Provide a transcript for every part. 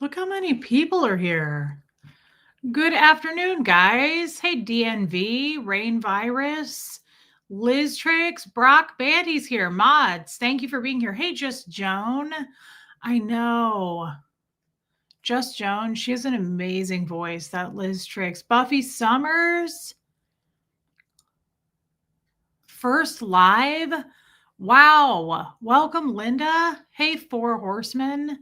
Look how many people are here. Good afternoon, guys. Hey, DNV, Rain Virus, Liz Tricks, Brock Bandy's here. Mods, thank you for being here. Hey, Just Joan. I know. Just Joan. She has an amazing voice, that Liz Tricks. Buffy Summers. First live. Wow. Welcome, Linda. Hey, Four Horsemen.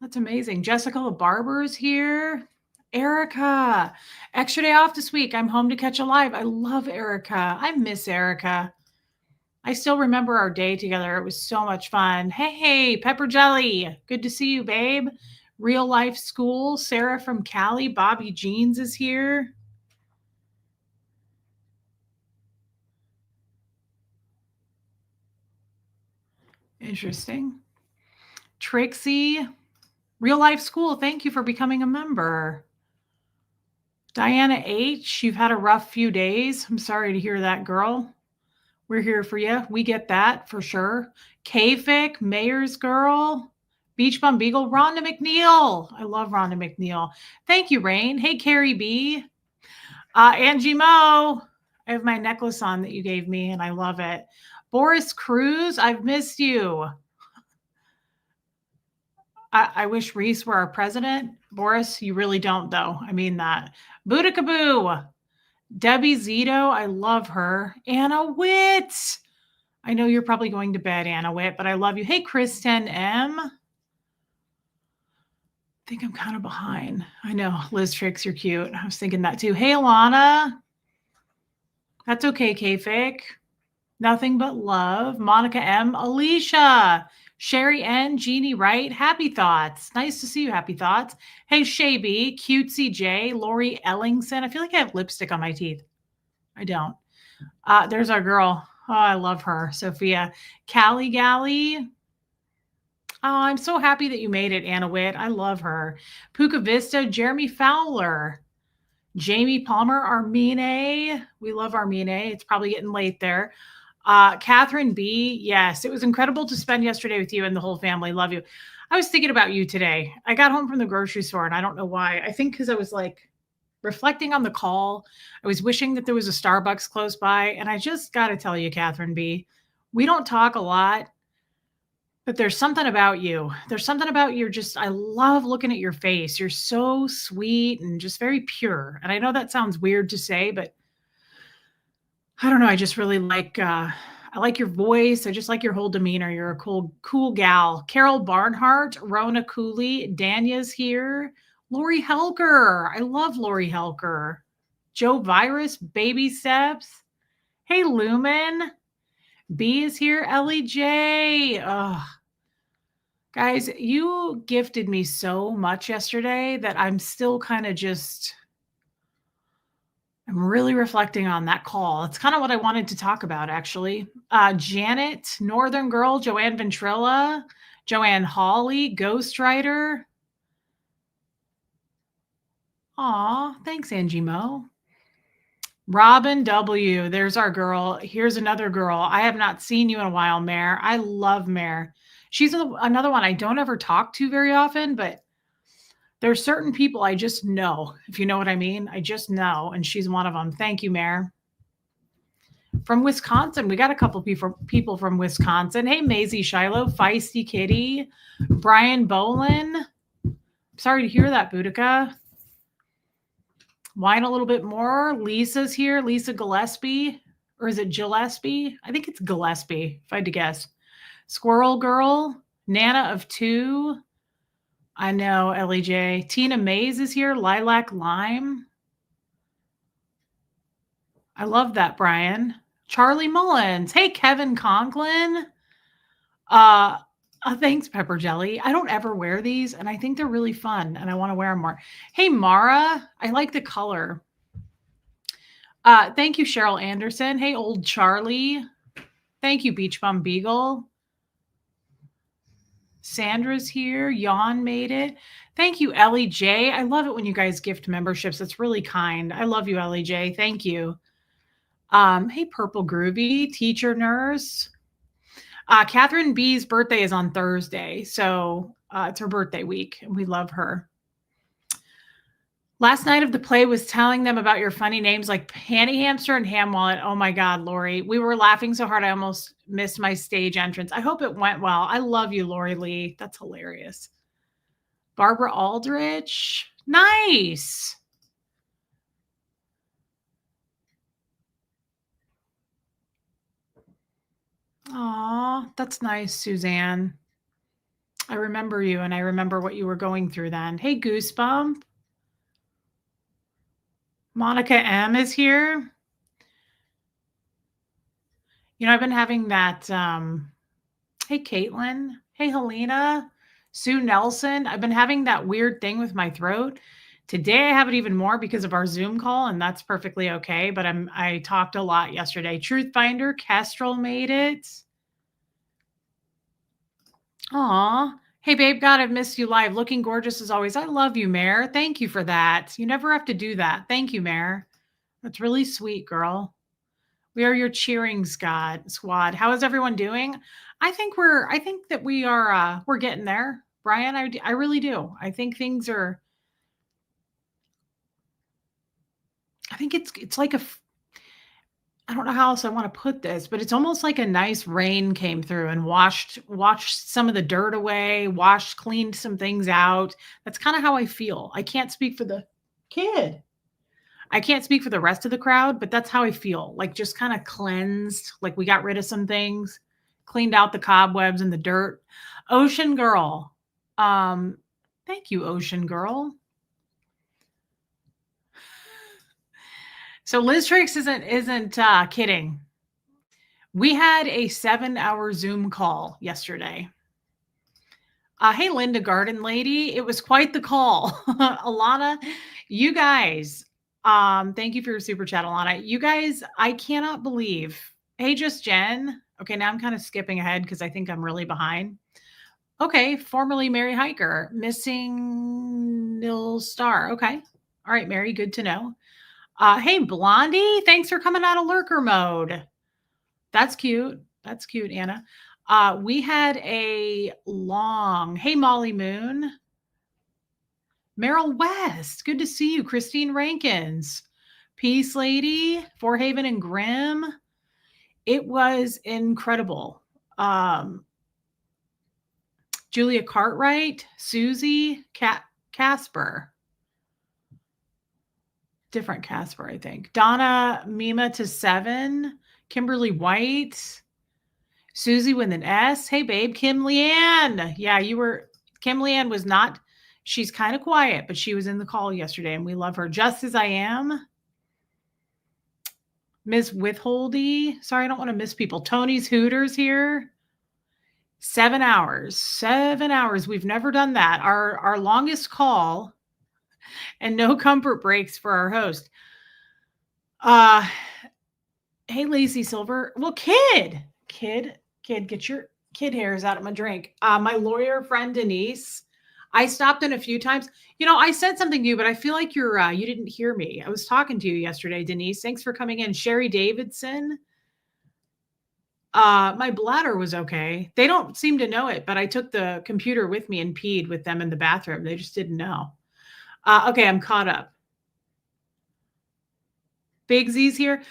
That's amazing. Jessica LaBarber's here. Erica, extra day off this week. I'm home to catch a live. I love Erica. I miss Erica. I still remember our day together. It was so much fun. Hey, Pepper Jelly. Good to see you, babe. Real Life School. Sarah from Cali. Bobby Jeans is here. Interesting. Trixie. Real Life School. Thank you for becoming a member. Diana H., you've had a rough few days. I'm sorry to hear that, girl. We're here for you. We get that for sure. K-Fic, Mayor's Girl, Beach Bum Beagle, Rhonda McNeil. I love Rhonda McNeil. Thank you, Rain. Hey, Carrie B. Angie Mo. I have my necklace on that you gave me, and I love it. Boris Cruz, I've missed you. I wish Reese were our president. Boris, you really don't, though. I mean that. Boodikaboo. Debbie Zito, I love her. Anna Witt. I know you're probably going to bed, Anna Witt, but I love you. Hey, Kristen M. I think I'm kind of behind. I know. Liz Tricks, you're cute. I was thinking that too. Hey, Alana. That's okay, K-Fic. Nothing but love. Monica M. Alicia. Sherry N. Jeannie Wright. Happy Thoughts. Nice to see you, Happy Thoughts. Hey, Shay B. Cutesy J. Lori Ellingson. I feel like I have lipstick on my teeth. I don't. There's our girl. Oh, I love her. Sophia. Callie Galley. Oh, I'm so happy that you made it, Anna Witt. I love her. Puka Vista, Jeremy Fowler, Jamie Palmer, Armine. We love Armine. It's probably getting late there. Catherine B. Yes, it was incredible to spend yesterday with you and the whole family. Love you. I was thinking about you today. I got home from the grocery store and I don't know why. I think because I was like reflecting on the call. I was wishing that there was a Starbucks close by. And I just got to tell you, Catherine B., we don't talk a lot. But there's something about you. There's something about you just I love looking at your face. You're so sweet and just very pure. And I know that sounds weird to say, but I don't know, I just really like I like your voice. I just like your whole demeanor. You're a cool gal. Carol Barnhart, Rona Cooley, Danya's here. Lori Helker. I love Lori Helker. Joe Virus, Baby Steps. Hey, Lumen. B is here. Ellie J. Ugh. Guys, you gifted me so much yesterday that I'm still kind of just I'm really reflecting on that call. It's kind of what I wanted to talk about, actually. Janet, Northern Girl, Joanne Ventrilla, Joanne Hawley, Ghostwriter. Aw, thanks, Angie Mo. Robin W. There's our girl. Here's another girl. I have not seen you in a while, Mare. I love Mare. She's another one I don't ever talk to very often, but there's certain people I just know, if you know what I mean. I just know, and she's one of them. Thank you, Mayor. From Wisconsin, we got a couple people from Wisconsin. Hey, Maisie Shiloh, Feisty Kitty, Brian Bolin. Sorry to hear that, Boudica. Whine a little bit more. Lisa's here. Lisa Gillespie. Or is it Gillespie? I think it's Gillespie, if I had to guess. Squirrel Girl. Nana of Two. I know, LEJ. Tina Mays is here. Lilac Lime. I love that, Brian. Charlie Mullins. Hey, Kevin Conklin. Thanks, Pepper Jelly. I don't ever wear these, and I think they're really fun, and I want to wear them more. Hey, Mara. I like the color. Thank you, Cheryl Anderson. Hey, old Charlie. Thank you, Beach Bum Beagle. Sandra's here. Yawn made it. Thank you, Ellie J. I love it when you guys gift memberships. It's really kind. I love you, Ellie J. Thank you. Hey, Purple Groovy, Teacher Nurse. Catherine B's birthday is on Thursday, so it's her birthday week, and we love her. Last night of the play was telling them about your funny names like Panty Hamster and Ham Wallet. Oh my God, Lori. We were laughing so hard I almost missed my stage entrance. I hope it went well. I love you, Lori Lee. That's hilarious. Barbara Aldrich. Nice. Aw, that's nice, Suzanne. I remember you and I remember what you were going through then. Hey, Goosebump. Monica M is here. You know, I've been having that. Hey, Caitlin. Hey, Helena. Sue Nelson. I've been having that weird thing with my throat. Today I have it even more because of our Zoom call, and that's perfectly okay. But I talked a lot yesterday. Truth Finder, Kestrel made it. Aw. Hey, babe, God, I've missed you live. Looking gorgeous as always. I love you, Mare. Thank you for that. You never have to do that. Thank you, Mare. That's really sweet, girl. We are your cheering squad. How is everyone doing? I think that we are we're getting there. Brian, I really do. I think things are I think it's like I don't know how else I want to put this, but it's almost like a nice rain came through and washed some of the dirt away, cleaned some things out. That's kind of how I feel. I can't speak for the kid. I can't speak for the rest of the crowd, but that's how I feel. Like just kind of cleansed, like we got rid of some things, cleaned out the cobwebs and the dirt. Ocean Girl. Thank you, Ocean Girl. So Liz Tricks isn't kidding. We had a 7-hour Zoom call yesterday. Hey, Linda Garden Lady. It was quite the call. Alana, you guys, thank you for your super chat, Alana. You guys, I cannot believe. Hey, Just Jen. Okay, now I'm kind of skipping ahead because I think I'm really behind. Okay, formerly Mary Hiker, missing Nil Star. Okay. All right, Mary, good to know. Hey, Blondie, thanks for coming out of lurker mode. That's cute. That's cute, Anna. We had a long, hey, Molly Moon. Meryl West, good to see you. Christine Rankins, Peace Lady, Forehaven and Grimm. It was incredible. Julia Cartwright, Susie, Casper. Different Casper, I think. Donna Mima to 7, Kimberly White, Susie with an S. Hey, babe, Kim Leanne. Yeah, Kim Leanne was not, she's kind of quiet, but she was in the call yesterday and we love her. Just As I Am. Ms. Withholdy. Sorry, I don't want to miss people. Tony's Hooters here. 7 hours. 7 hours. We've never done that. Our longest call and no comfort breaks for our host. Hey, Lazy Silver. Well, kid, get your kid hairs out of my drink. My lawyer friend, Denise, I stopped in a few times. You know, I said something to you, but I feel like you didn't hear me. I was talking to you yesterday, Denise. Thanks for coming in. Sherry Davidson. My bladder was okay. They don't seem to know it, but I took the computer with me and peed with them in the bathroom. They just didn't know. Okay, I'm caught up. Big Z's here.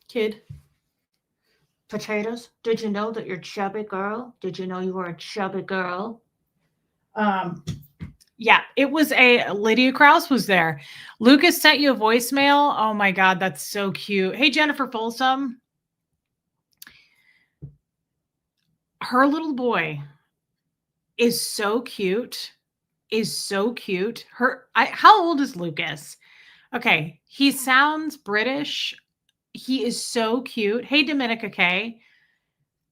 Kid. Potatoes. Did you know that you're chubby girl? Did you know you were a chubby girl? Yeah, it was Lydia Krause was there. Lucas sent you a voicemail. Oh my God, that's so cute. Hey, Jennifer Folsom. Her little boy is so cute. How old is Lucas? Okay, he sounds British. He is so cute. Hey, Dominica K.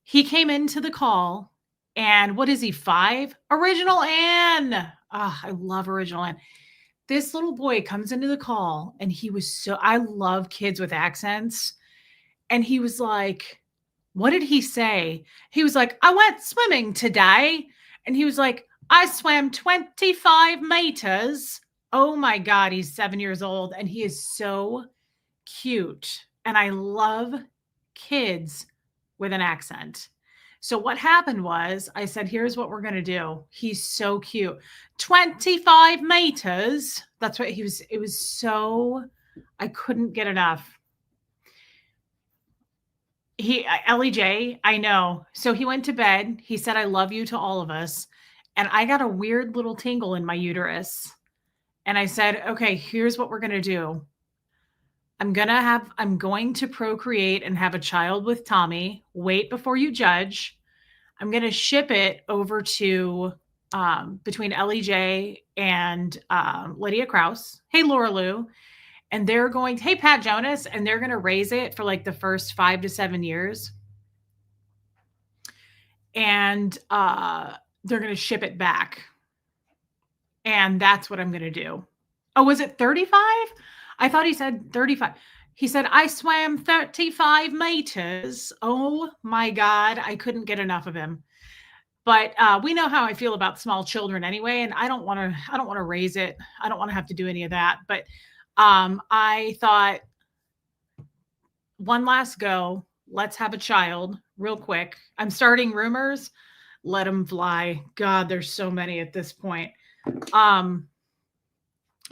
He came into the call, and what is he, 5? Original Ann. I love Original Ann. This little boy comes into the call, and I love kids with accents. And he was like, what did he say? He was like, I went swimming today. And he was like, I swam 25 meters. Oh my God, he's 7 years old, and he is so cute. And I love kids with an accent. So what happened was I said, here's what we're going to do. He's so cute. 25 meters. That's what he was. It was so, I couldn't get enough. LEJ, I know. So he went to bed. He said, I love you to all of us. And I got a weird little tingle in my uterus. And I said, okay, here's what we're going to do. I'm going to procreate and have a child with Tommy. Wait before you judge. I'm going to ship it over to between LEJ and Lydia Krause. Hey, Laura Lou. And they're going, hey, Pat Jonas. And they're going to raise it for like the first 5 to 7 years. And they're going to ship it back. And that's what I'm going to do. Oh, was it 35? I thought he said 35. He said, I swam 35 meters. Oh my God. I couldn't get enough of him. But we know how I feel about small children anyway. And I don't want to raise it. I don't want to have to do any of that. But I thought, one last go. Let's have a child real quick. I'm starting rumors. Let them fly. God, there's so many at this point.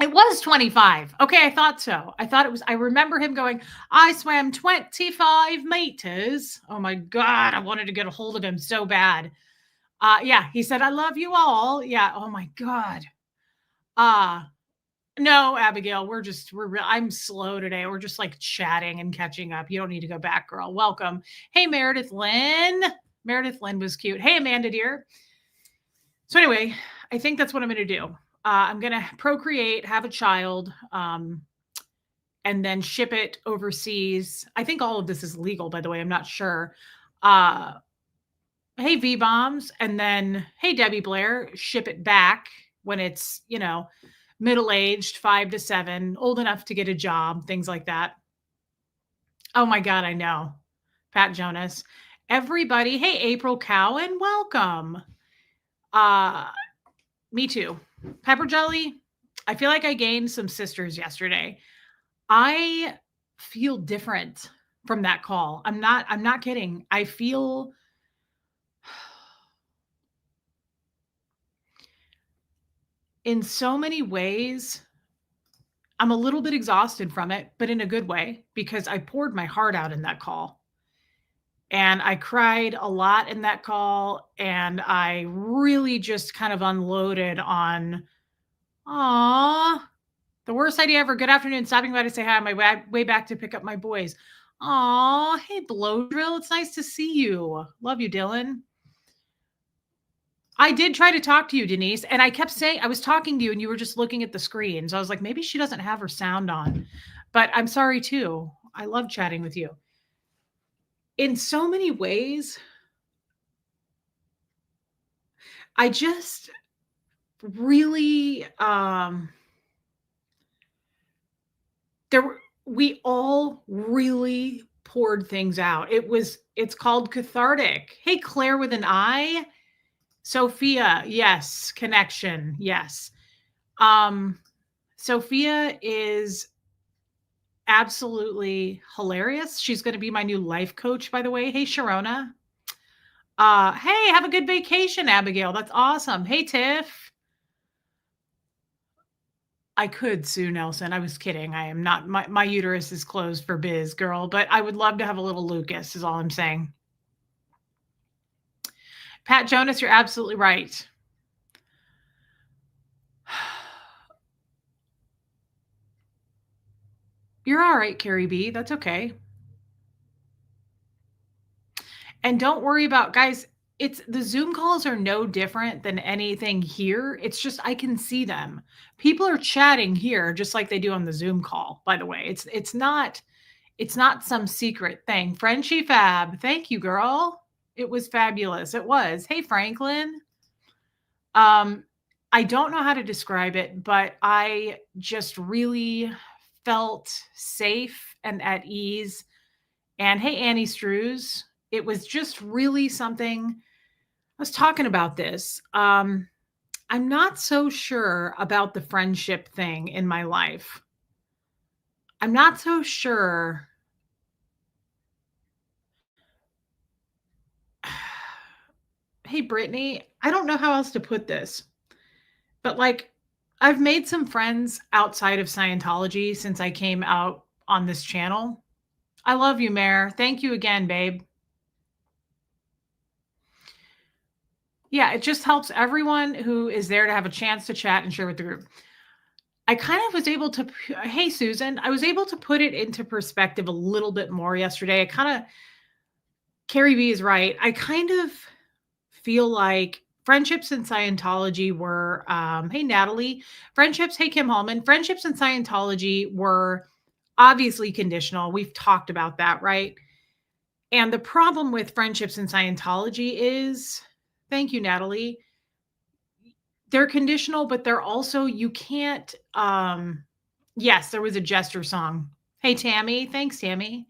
It was 25. Okay, I thought so. I remember him going, I swam 25 meters. Oh my God, I wanted to get a hold of him so bad. Yeah, he said, I love you all. Yeah, oh my God. No, Abigail, I'm slow today. We're just like chatting and catching up. You don't need to go back, girl. Welcome. Hey, Meredith Lynn. Meredith Lynn was cute. Hey, Amanda, dear. So anyway, I think that's what I'm going to do. I'm going to procreate, have a child, and then ship it overseas. I think all of this is legal, by the way. I'm not sure. Hey, V-Bombs. And then, hey, Debbie Blair, ship it back when it's, middle-aged, 5 to 7, old enough to get a job, things like that. Oh my God, I know. Pat Jonas. Everybody. Hey, April Cowan, welcome. Me too. Pepper Jelly. I feel like I gained some sisters yesterday. I feel different from that call. I'm not kidding. I feel in so many ways, I'm a little bit exhausted from it, but in a good way, because I poured my heart out in that call. And I cried a lot in that call. And I really just kind of unloaded on, the worst idea ever. Good afternoon. Stopping by to say hi on my way back to pick up my boys. Hey, Blow Drill. It's nice to see you. Love you, Dylan. I did try to talk to you, Denise, and I kept saying I was talking to you and you were just looking at the screen. So I was like, maybe she doesn't have her sound on, but I'm sorry too. I love chatting with you. In so many ways, I just really, we all really poured things out. It's called cathartic. Hey, Claire with an I. Sophia, yes. Connection, yes. Sophia is absolutely hilarious. She's going to be my new life coach, by the way. Hey, Sharona. Hey, have a good vacation, Abigail. That's awesome. Hey, Tiff. I could sue Nelson. I was kidding. I am not. My uterus is closed for biz, girl. But I would love to have a little Lucas, is all I'm saying. Pat Jonas, you're absolutely right. You're all right, Carrie B. That's okay. And don't worry about, guys, the Zoom calls are no different than anything here. It's just I can see them. People are chatting here just like they do on the Zoom call, by the way. It's not some secret thing. Frenchie Fab, thank you, girl. It was fabulous. It was. Hey, Franklin. I don't know how to describe it, but I just really felt safe and at ease. And hey, Annie Strews, it was just really something. I was talking about this. I'm not so sure about the friendship thing in my life. I'm not so sure. Hey, Brittany, I don't know how else to put this, but like I've made some friends outside of Scientology since I came out on this channel. I love you, Mare. Thank you again, babe. Yeah, it just helps everyone who is there to have a chance to chat and share with the group. I kind of was able to, hey, Susan, I was able to put it into perspective a little bit more yesterday. I kind of, Carrie B is right. I kind of feel like friendships in Scientology were, hey, Natalie, friendships, hey, Kim Hallman, friendships in Scientology were obviously conditional. We've talked about that, right? And the problem with friendships in Scientology is, thank you, Natalie, they're conditional, but they're also, you can't, yes, there was a Jester song. Hey, Tammy. Thanks, Tammy.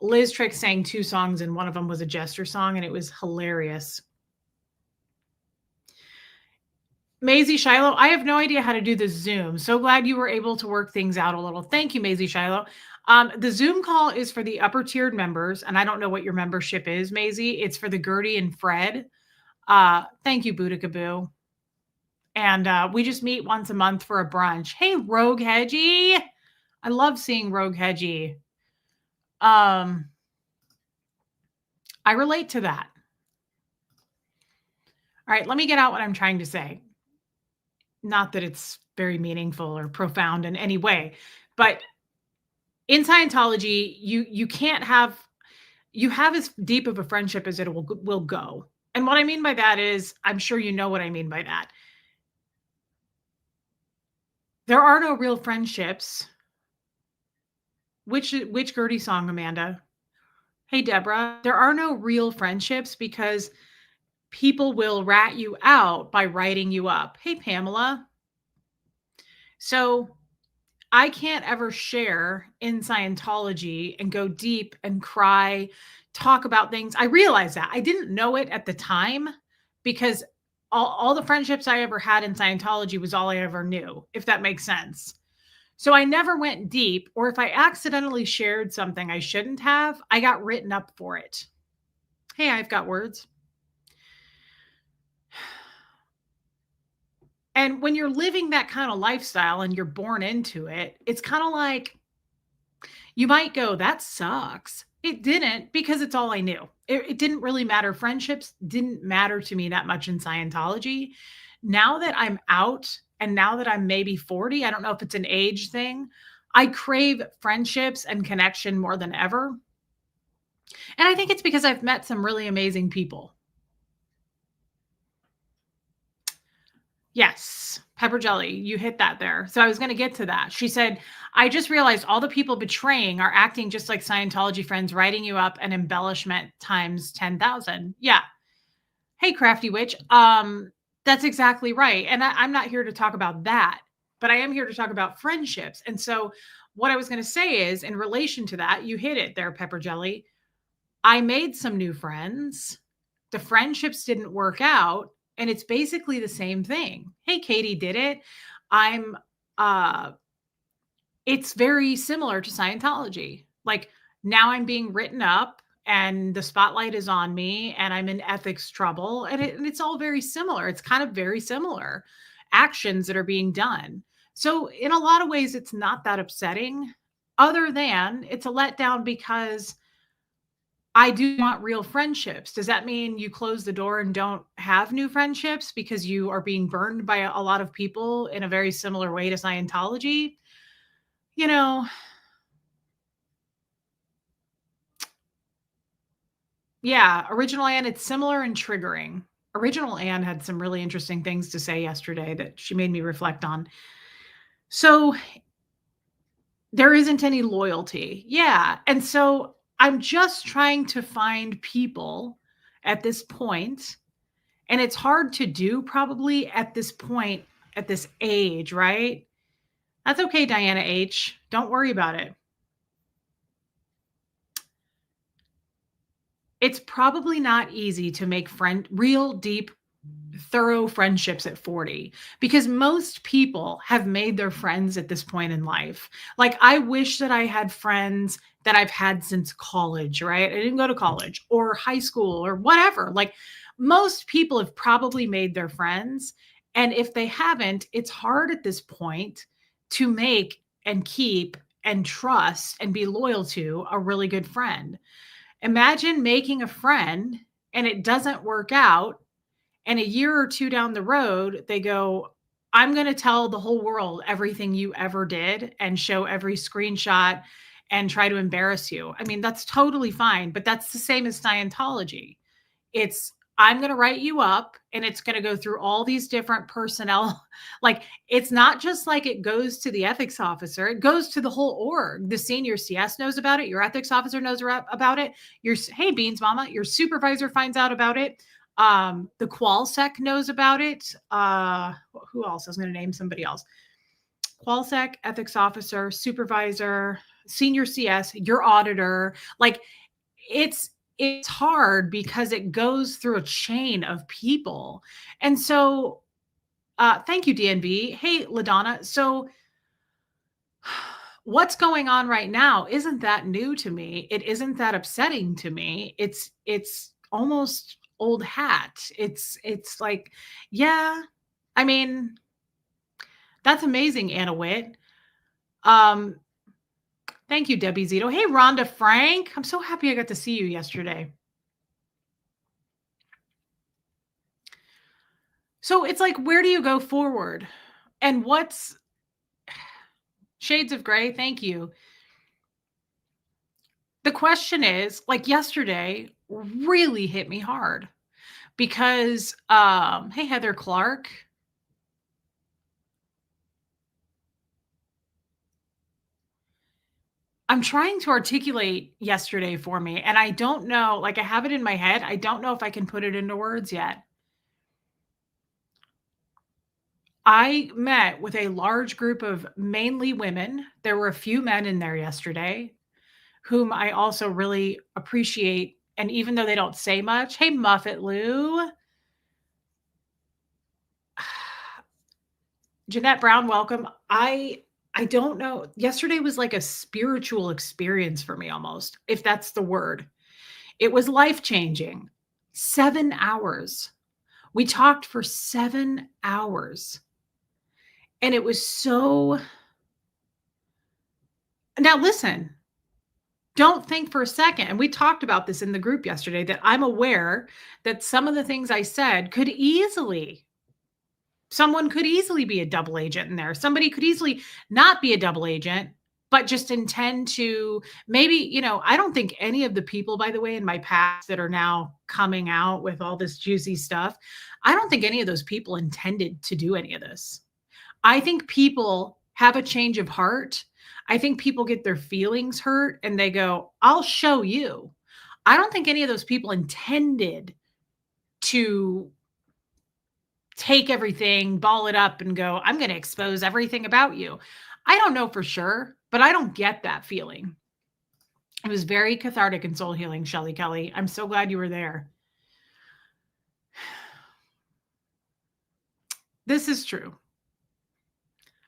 Liz Trick sang 2 songs, and one of them was a Jester song, and it was hilarious. Maisie Shiloh, I have no idea how to do the Zoom. So glad you were able to work things out a little. Thank you, Maisie Shiloh. The Zoom call is for the upper tiered members, and I don't know what your membership is, Maisie. It's for the Gertie and Fred. Thank you, Boo. And we just meet once a month for a brunch. Hey, Rogue Hedgie. I love seeing Rogue Hedgie. I relate to that. All right, let me get out what I'm trying to say. Not that it's very meaningful or profound in any way, but in Scientology, you can't have, you have as deep of a friendship as it will go. And what I mean by that is, I'm sure you know what I mean by that. There are no real friendships. Which Gertie song, Amanda? Hey, Deborah, there are no real friendships because people will rat you out by writing you up. Hey, Pamela. So I can't ever share in Scientology and go deep and cry, talk about things. I realize that. I didn't know it at the time because all the friendships I ever had in Scientology was all I ever knew, if that makes sense. So I never went deep, or if I accidentally shared something I shouldn't have, I got written up for it. Hey, I've got words. And when you're living that kind of lifestyle and you're born into it, it's kind of like you might go, that sucks. It didn't, because it's all I knew. It didn't really matter. Friendships didn't matter to me that much in Scientology. Now that I'm out and now that I'm maybe 40, I don't know if it's an age thing, I crave friendships and connection more than ever. And I think it's because I've met some really amazing people. Yes, Pepper Jelly, you hit that there. So I was going to get to that. She said, I just realized all the people betraying are acting just like Scientology friends, writing you up and embellishment times 10,000. Yeah. Hey, Crafty Witch. That's exactly right. And I'm not here to talk about that, but I am here to talk about friendships. And so what I was going to say is, in relation to that, you hit it there, Pepper Jelly. I made some new friends. The friendships didn't work out. And it's basically the same thing. Hey, Katie did it. It's very similar to Scientology. Like now I'm being written up and the spotlight is on me and I'm in ethics trouble. And it's all very similar. It's kind of very similar actions that are being done. So in a lot of ways, it's not that upsetting, other than it's a letdown because I do want real friendships. Does that mean you close the door and don't have new friendships because you are being burned by a lot of people in a very similar way to Scientology? You know, yeah, Original Anne, it's similar and triggering. Original Anne had some really interesting things to say yesterday that she made me reflect on. So there isn't any loyalty. Yeah. And so I'm just trying to find people at this point, and it's hard to do probably at this point, at this age, right? That's okay, Diana H. Don't worry about it. It's probably not easy to make real deep, thorough friendships at 40 because most people have made their friends at this point in life. Like I wish that I had friends that I've had since college, right? I didn't go to college or high school or whatever. Like most people have probably made their friends. And if they haven't, it's hard at this point to make and keep and trust and be loyal to a really good friend. Imagine making a friend and it doesn't work out. And a year or two down the road, they go, I'm going to tell the whole world everything you ever did and show every screenshot and try to embarrass you. I mean, that's totally fine, but that's the same as Scientology. It's I'm going to write you up and it's going to go through all these different personnel. Like it's not just like it goes to the ethics officer, it goes to the whole org. The senior CS knows about it, your ethics officer knows about it. Your hey beans mama, your supervisor finds out about it. The QualSec knows about it. Who else? I was going to name somebody else. QualSec, ethics officer, supervisor, senior CS, your auditor. Like it's hard because it goes through a chain of people. And so thank you, DNB. Hey, LaDonna. So what's going on right now isn't that new to me. It isn't that upsetting to me. It's almost old hat. It's like, yeah, I mean, that's amazing, Anna Witt. Thank you, Debbie Zito. Hey, Rhonda Frank. I'm so happy I got to see you yesterday. So it's like, where do you go forward? And what's Shades of Gray? Thank you. The question is, like yesterday really hit me hard because, hey, Heather Clark. I'm trying to articulate yesterday for me, and I don't know, like I have it in my head. I don't know if I can put it into words yet. I met with a large group of mainly women. There were a few men in there yesterday whom I also really appreciate. And even though they don't say much, hey, Muffet Lou. Jeanette Brown, welcome. I don't know. Yesterday was like a spiritual experience for me almost, if that's the word. It was life-changing. 7 hours. We talked for 7 hours. And it was so. Now listen, don't think for a second, and we talked about this in the group yesterday, that I'm aware that some of the things I said someone could easily be a double agent in there. Somebody could easily not be a double agent, but just intend to maybe, I don't think any of the people, by the way, in my past that are now coming out with all this juicy stuff, I don't think any of those people intended to do any of this. I think people have a change of heart. I think people get their feelings hurt and they go, I'll show you. I don't think any of those people intended to take everything, ball it up and go, I'm going to expose everything about you. I don't know for sure, but I don't get that feeling. It was very cathartic and soul healing, Shelly Kelly. I'm so glad you were there. This is true.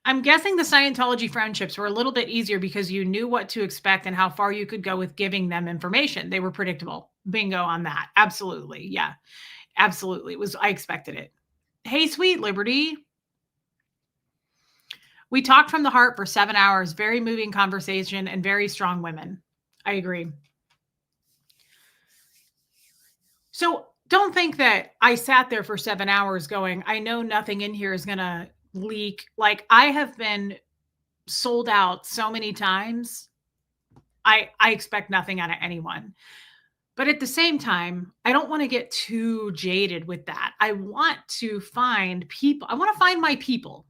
I'm guessing the Scientology friendships were a little bit easier because you knew what to expect and how far you could go with giving them information. They were predictable. Bingo on that. Absolutely. Yeah, absolutely. I expected it. Hey, Sweet Liberty. We talked from the heart for 7 hours. Very moving conversation and very strong women. I agree. So don't think that I sat there for 7 hours going, I know nothing in here is going to leak. Like I have been sold out so many times. I expect nothing out of anyone. But at the same time, I don't want to get too jaded with that. I want to find people. I want to find my people.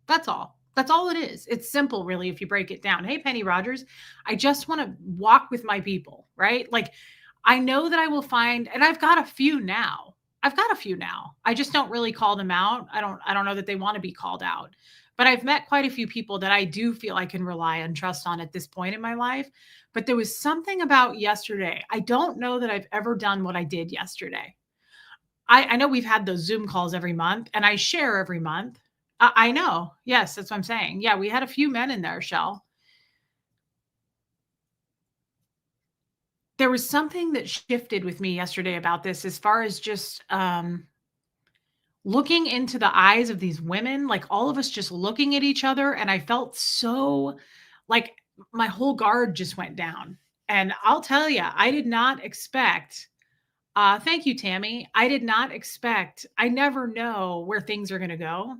That's all. That's all it is. It's simple, really, if you break it down. Hey, Penny Rogers, I just want to walk with my people, right? Like, I know that I will find, and I've got a few now. I just don't really call them out. I don't know that they want to be called out. But I've met quite a few people that I do feel I can rely and trust on at this point in my life. But there was something about yesterday. I don't know that I've ever done what I did yesterday. I know we've had those Zoom calls every month, and I share every month. I know. Yes, that's what I'm saying. Yeah, we had a few men in there, Shell. There was something that shifted with me yesterday about this as far as just, looking into the eyes of these women, like, all of us just looking at each other, and I felt so like, my whole guard just went down, and I'll tell you, I did not expect thank you, Tammy. I did not expect I never know where things are gonna go.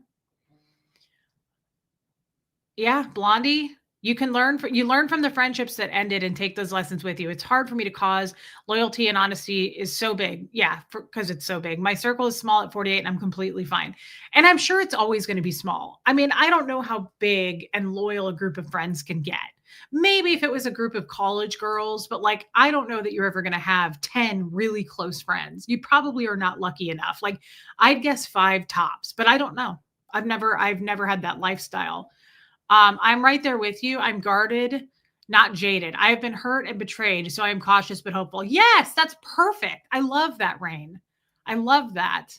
Yeah, Blondie, you learn from the friendships that ended and take those lessons with you. It's hard for me to cause loyalty and honesty is so big. Yeah, because it's so big. My circle is small at 48 and I'm completely fine. And I'm sure it's always going to be small. I mean, I don't know how big and loyal a group of friends can get. Maybe if it was a group of college girls, but like I don't know that you're ever going to have 10 really close friends. You probably are not lucky enough. Like I'd guess 5 tops, but I don't know. I've never had that lifestyle. I'm right there with you. I'm guarded, not jaded. I have been hurt and betrayed, so I am cautious but hopeful. Yes, that's perfect. I love that, Rain. I love that.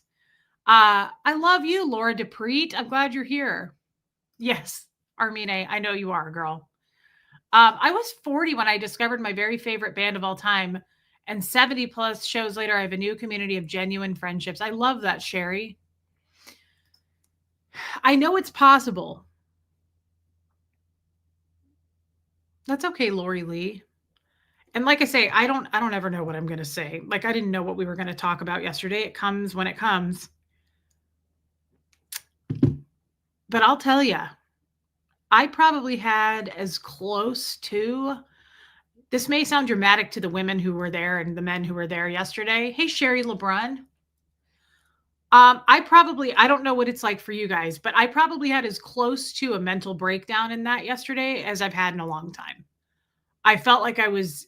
I love you, Laura DePreet. I'm glad you're here. Yes, Armine, I know you are, girl. I was 40 when I discovered my very favorite band of all time, and 70 plus shows later, I have a new community of genuine friendships. I love that, Sherry. I know it's possible. That's okay, Lori Lee. And like I say, I don't ever know what I'm gonna say. Like, I didn't know what we were gonna talk about yesterday. It comes when it comes. But I'll tell you, I probably had as close to this may sound dramatic to the women who were there and the men who were there yesterday. Hey, Sherry LeBrun. I don't know what it's like for you guys, but I probably had as close to a mental breakdown in that yesterday as I've had in a long time. I felt like I was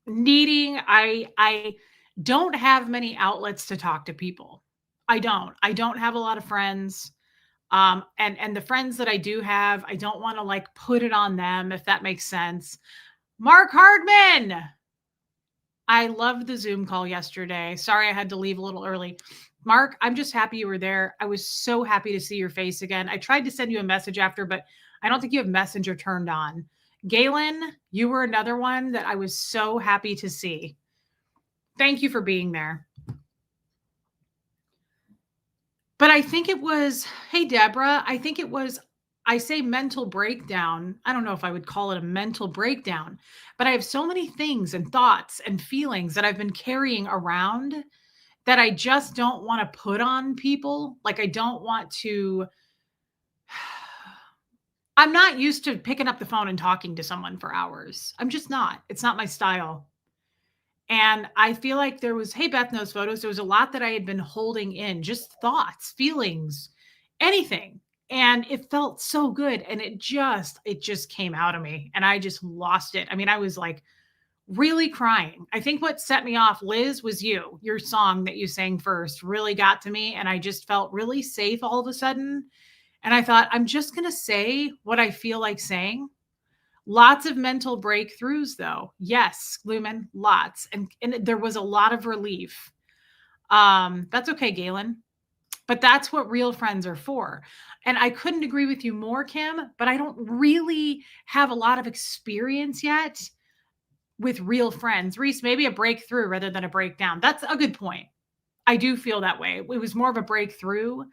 needing I don't have many outlets to talk to people. I don't. I don't have a lot of friends. And the friends that I do have, I don't want to like put it on them if that makes sense. Mark Hardman. I loved the Zoom call yesterday. Sorry I had to leave a little early. Mark, I'm just happy you were there. I was so happy to see your face again. I tried to send you a message after, but I don't think you have Messenger turned on. Galen, you were another one that I was so happy to see. Thank you for being there. But I think it was, hey, Deborah, I say mental breakdown. I don't know if I would call it a mental breakdown, but I have so many things and thoughts and feelings that I've been carrying around that I just don't want to put on people. Like, I don't want to, I'm not used to picking up the phone and talking to someone for hours. I'm just not. It's not my style. And I feel like there was, hey, Beth knows photos. There was a lot that I had been holding in, just thoughts, feelings, anything. And it felt so good. And it just came out of me and I just lost it. I mean, I was like really crying. I think what set me off, Liz, was your song that you sang first really got to me. And I just felt really safe all of a sudden. And I thought, I'm just going to say what I feel like saying. Lots of mental breakthroughs, though. Yes, Lumen, lots. And there was a lot of relief. That's okay, Galen. But that's what real friends are for. And I couldn't agree with you more, Kim, but I don't really have a lot of experience yet with real friends. Reese, maybe a breakthrough rather than a breakdown. That's a good point. I do feel that way. It was more of a breakthrough.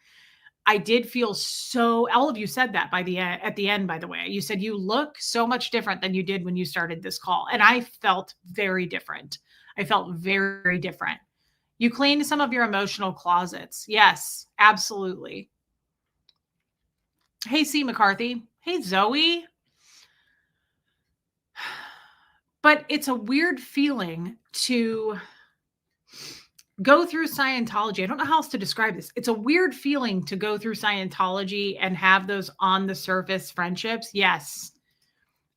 I did feel so all of you said that at the end, by the way. You said you look so much different than you did when you started this call. And I felt very different. I felt very different. You cleaned some of your emotional closets. Yes, absolutely. Hey, C. McCarthy. Hey, Zoe. But it's a weird feeling to go through Scientology. I don't know how else to describe this. It's a weird feeling to go through Scientology and have those on the surface friendships. Yes.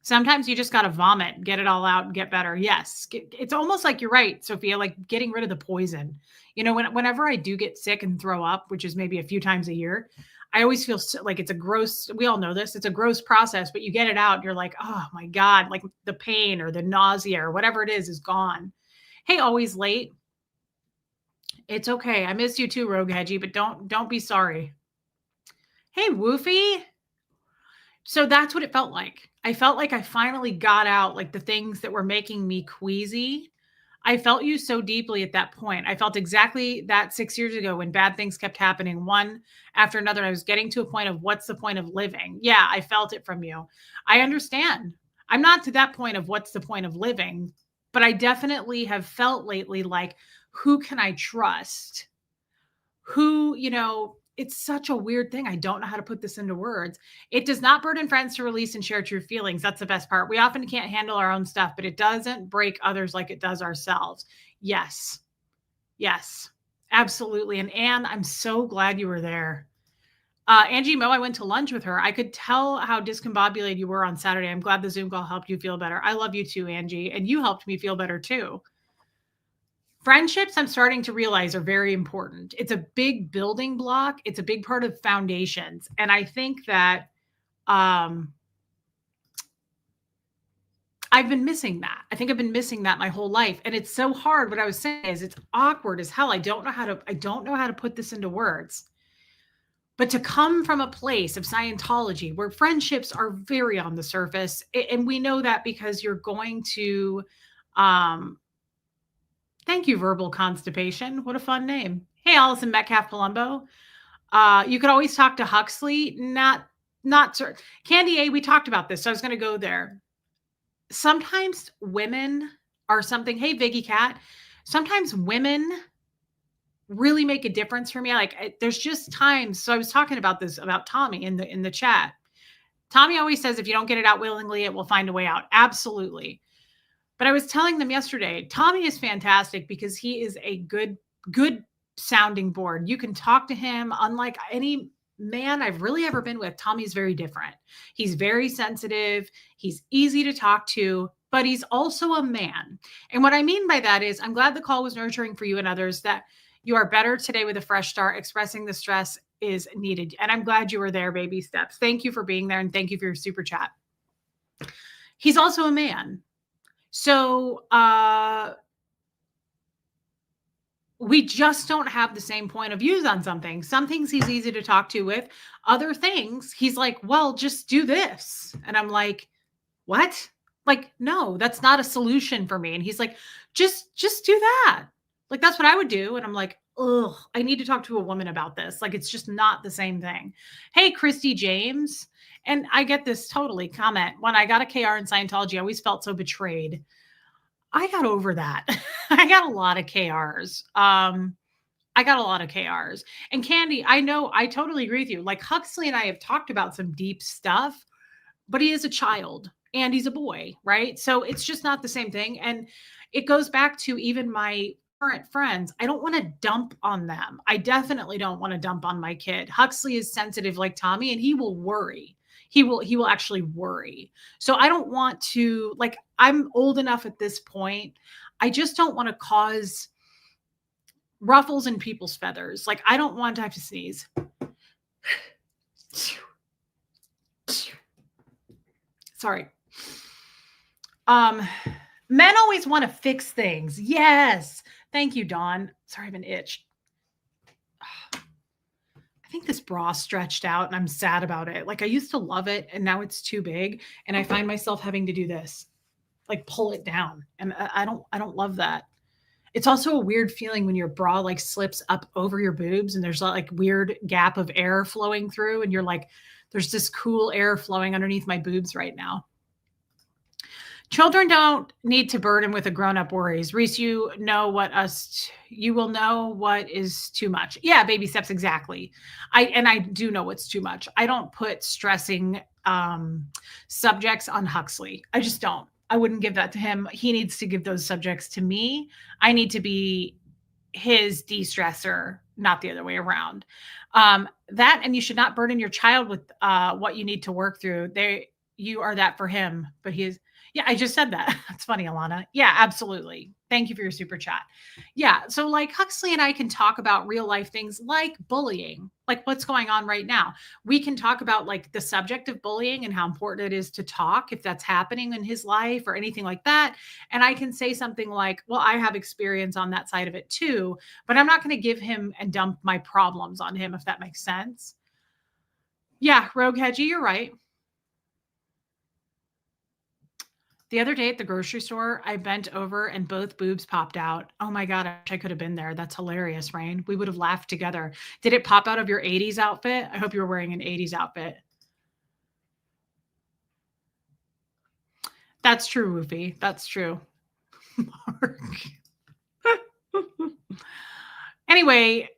Sometimes you just got to vomit, get it all out and get better. Yes. It's almost like you're right, Sophia, like getting rid of the poison. You know, whenever I do get sick and throw up, which is maybe a few times a year, I always feel like it's a gross, we all know this, it's a gross process, but you get it out and you're like, oh my God, like the pain or the nausea or whatever it is gone. Hey, always late. It's okay. I miss you too, Rogue Hedgie, but don't be sorry. Hey, Woofy. So that's what it felt like. I felt like I finally got out like the things that were making me queasy. I felt you so deeply at that point. I felt exactly that 6 years ago when bad things kept happening one after another. I was getting to a point of what's the point of living? Yeah, I felt it from you. I understand. I'm not to that point of what's the point of living, but I definitely have felt lately like, who can I trust? Who, it's such a weird thing. I don't know how to put this into words. It does not burden friends to release and share true feelings. That's the best part. We often can't handle our own stuff, but it doesn't break others like it does ourselves. Yes. Yes. Absolutely. And Anne, I'm so glad you were there. Angie Mo, I went to lunch with her. I could tell how discombobulated you were on Saturday. I'm glad the Zoom call helped you feel better. I love you too, Angie. And you helped me feel better too. Friendships, I'm starting to realize, are very important. It's a big building block. It's a big part of foundations. And I think that I've been missing that. I think I've been missing that my whole life. And it's so hard. What I was saying is it's awkward as hell. I don't know how to put this into words. But to come from a place of Scientology where friendships are very on the surface, and we know that because you're going to thank you, Verbal Constipation. What a fun name. Hey, Allison Metcalf Palumbo. You could always talk to Huxley. Not Candy A, we talked about this, so I was going to go there. Sometimes women are something. Hey, Viggy Cat. Sometimes women really make a difference for me. Like, there's just times. So I was talking about this about Tommy in the chat. Tommy always says, if you don't get it out willingly, it will find a way out. Absolutely. But I was telling them yesterday, Tommy is fantastic because he is a good sounding board. You can talk to him. Unlike any man I've really ever been with, Tommy's very different. He's very sensitive. He's easy to talk to, but he's also a man. And what I mean by that is, I'm glad the call was nurturing for you and others, that you are better today with a fresh start. Expressing the stress is needed. And I'm glad you were there, baby steps. Thank you for being there. And thank you for your super chat. He's also a man. So we just don't have the same point of views on something. Some things he's easy to talk to with. Other things, he's like, well, just do this. And I'm like, what? Like, no, that's not a solution for me. And he's like, just do that. Like, that's what I would do. And I'm like, ugh, I need to talk to a woman about this. Like, it's just not the same thing. Hey, Christy James. And I get this totally comment. When I got a KR in Scientology, I always felt so betrayed. I got over that. I got a lot of KRs. And Candy, I know, I totally agree with you. Like, Huxley and I have talked about some deep stuff, but he is a child and he's a boy, right? So it's just not the same thing. And it goes back to even my current friends. I don't want to dump on them. I definitely don't want to dump on my kid. Huxley is sensitive like Tommy, and he will worry. He will actually worry. So I don't want to, like, I'm old enough at this point. I just don't want to cause ruffles in people's feathers. Like, I don't want to have to sneeze. Sorry. Men always want to fix things. Yes. Thank you, Dawn. Sorry, I have an itch. I think this bra stretched out and I'm sad about it. Like, I used to love it and now it's too big. And I find myself having to do this, like, pull it down. And I don't love that. It's also a weird feeling when your bra like slips up over your boobs and there's like weird gap of air flowing through. And you're like, there's this cool air flowing underneath my boobs right now. Children don't need to burden with a grown-up worries. Reese, you will know what is too much. Yeah, baby steps, exactly. I do know what's too much. I don't put stressing subjects on Huxley. I just don't. I wouldn't give that to him. He needs to give those subjects to me. I need to be his de-stressor, not the other way around. That, and you should not burden your child with what you need to work through. You are that for him, but he is. Yeah, I just said that. That's funny, Alana. Yeah, absolutely. Thank you for your super chat. Yeah, so like Huxley and I can talk about real life things like bullying, like what's going on right now. We can talk about like the subject of bullying and how important it is to talk if that's happening in his life or anything like that. And I can say something like, well, I have experience on that side of it too, but I'm not going to give him and dump my problems on him, if that makes sense. Yeah, Rogue Hedgie, you're right. The other day at the grocery store, I bent over and both boobs popped out. Oh my God, I wish I could have been there. That's hilarious, Rain. We would have laughed together. Did it pop out of your 80s outfit? I hope you were wearing an 80s outfit. That's true, Woofy. That's true. Mark. Anyway,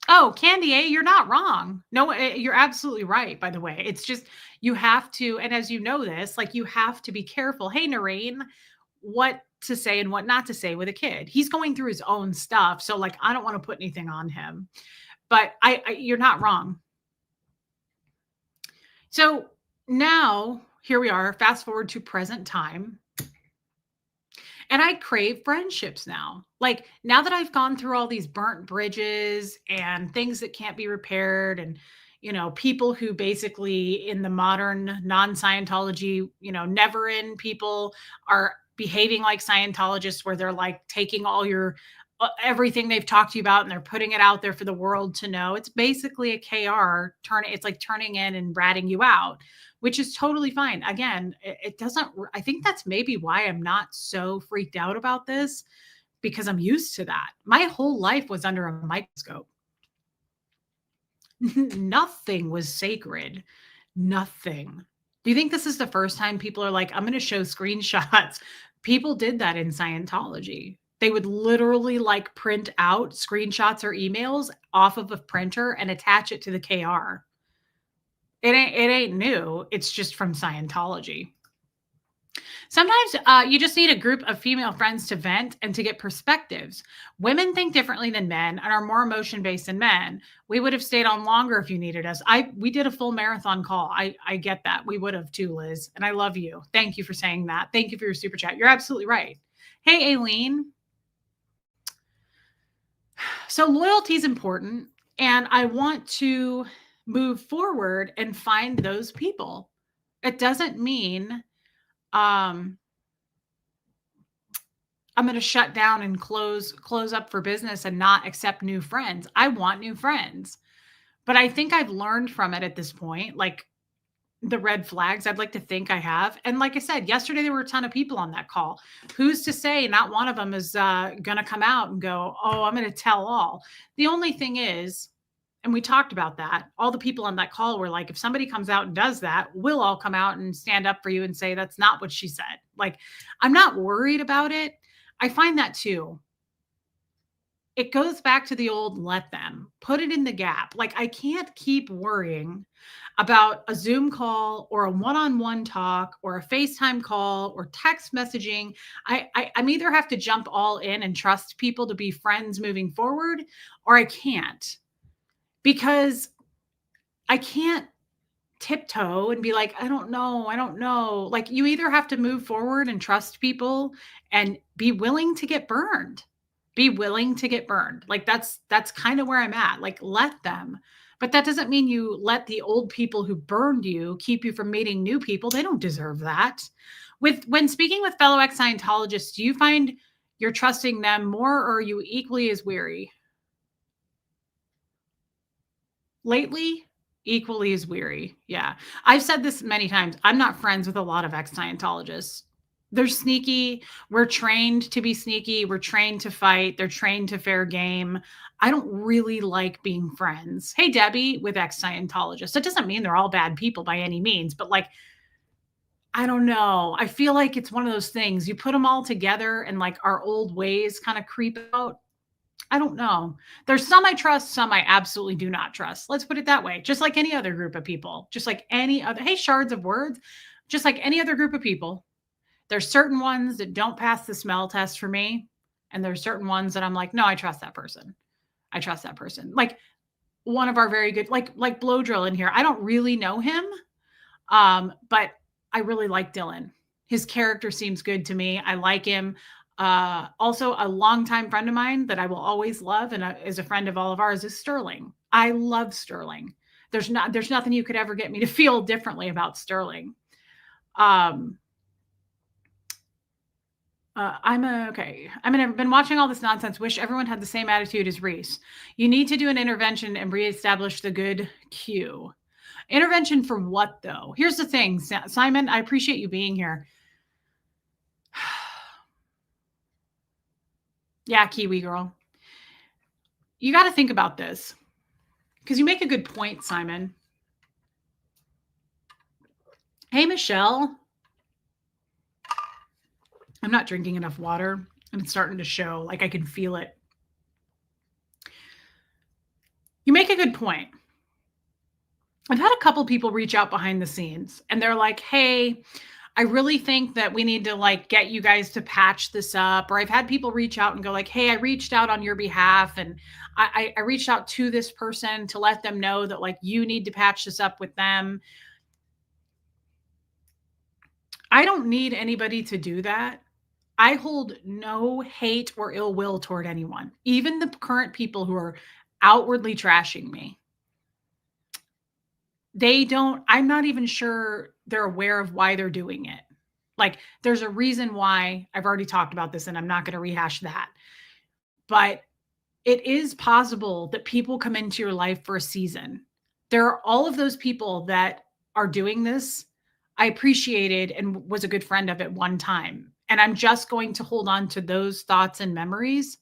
oh, Candy A, you're not wrong. No, you're absolutely right, by the way. It's just you have to, and as you know this, like you have to be careful. Hey, Noreen, what to say and what not to say with a kid. He's going through his own stuff. So like I don't want to put anything on him. But I you're not wrong. So now here we are, fast forward to present time. And I crave friendships now. Like now that I've gone through all these burnt bridges and things that can't be repaired and people who basically in the modern non-Scientology, never in people are behaving like Scientologists where they're like taking all your everything they've talked to you about and they're putting it out there for the world to know. It's basically a KR it's like turning in and ratting you out, which is totally fine. Again, it doesn't, I think that's maybe why I'm not so freaked out about this because I'm used to that. My whole life was under a microscope. Nothing was sacred. Nothing. Do you think this is the first time people are like, I'm going to show screenshots? People did that in Scientology. They would literally like print out screenshots or emails off of a printer and attach it to the KR. It ain't new. It's just from Scientology. Sometimes you just need a group of female friends to vent and to get perspectives. Women think differently than men and are more emotion-based than men. We would have stayed on longer if you needed us. We did a full marathon call. I get that. We would have too, Liz. And I love you. Thank you for saying that. Thank you for your super chat. You're absolutely right. Hey, Aileen. So loyalty is important. And I want to move forward and find those people. It doesn't mean I'm going to shut down and close up for business and not accept new friends. I want new friends. But I think I've learned from it at this point, like the red flags. I'd like to think I have. And like I said, yesterday, there were a ton of people on that call. Who's to say not one of them is going to come out and go, oh, I'm going to tell all. The only thing is, and we talked about that. All the people on that call were like, if somebody comes out and does that, we'll all come out and stand up for you and say, that's not what she said. Like, I'm not worried about it. I find that too. It goes back to the old, let them put it in the gap. Like I can't keep worrying about a Zoom call or a one-on-one talk or a FaceTime call or text messaging. I'm either have to jump all in and trust people to be friends moving forward, or I can't. Because I can't tiptoe and be like, I don't know. Like you either have to move forward and trust people and be willing to get burned. Like that's kind of where I'm at. Like let them. But that doesn't mean you let the old people who burned you keep you from meeting new people. They don't deserve that. When speaking with fellow ex-Scientologists, do you find you're trusting them more or are you equally as weary? Lately, equally as weary. Yeah. I've said this many times. I'm not friends with a lot of ex-Scientologists. They're sneaky. We're trained to be sneaky. We're trained to fight. They're trained to fair game. I don't really like being friends. Hey, Debbie, with ex-Scientologists. That doesn't mean they're all bad people by any means, but like, I don't know. I feel like it's one of those things. You put them all together and like our old ways kind of creep out. I don't know. There's some I trust, some I absolutely do not trust. Let's put it that way. Just like any other group of people, just like any other, hey, shards of words, just like any other group of people. There's certain ones that don't pass the smell test for me. And there's certain ones that I'm like, no, I trust that person. I trust that person. Like one of our very good, like Blow Drill in here. I don't really know him. But I really like Dylan. His character seems good to me. I like him. Also a longtime friend of mine that I will always love and is a friend of all of ours is Sterling. I love Sterling. There's nothing you could ever get me to feel differently about Sterling. I've been watching all this nonsense. Wish everyone had the same attitude as Reese. You need to do an intervention and reestablish the good queue. Intervention for what though? Here's the thing, Simon, I appreciate you being here. Yeah, Kiwi girl. You got to think about this because you make a good point, Simon. Hey, Michelle. I'm not drinking enough water and it's starting to show. Like I can feel it. You make a good point. I've had a couple people reach out behind the scenes and they're like, hey, I really think that we need to like get you guys to patch this up. Or I've had people reach out and go like, hey, I reached out on your behalf and I reached out to this person to let them know that like you need to patch this up with them. I don't need anybody to do that. I hold no hate or ill will toward anyone, even the current people who are outwardly trashing me. I'm not even sure they're aware of why they're doing it. Like, there's a reason why. I've already talked about this and I'm not going to rehash that. But it is possible that people come into your life for a season. There are all of those people that are doing this. I appreciated and was a good friend of at one time. And I'm just going to hold on to those thoughts and memories,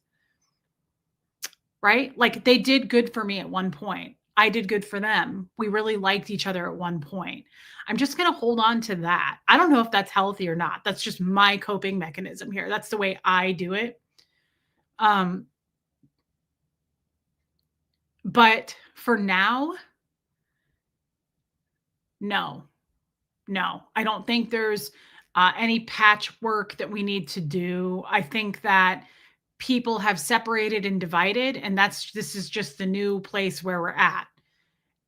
right? Like they did good for me at one point. I did good for them. We really liked each other at one point. I'm just going to hold on to that. I don't know if that's healthy or not. That's just my coping mechanism here. That's the way I do it. But for now, no, I don't think there's any patchwork that we need to do. I think that people have separated and divided, and this is just the new place where we're at.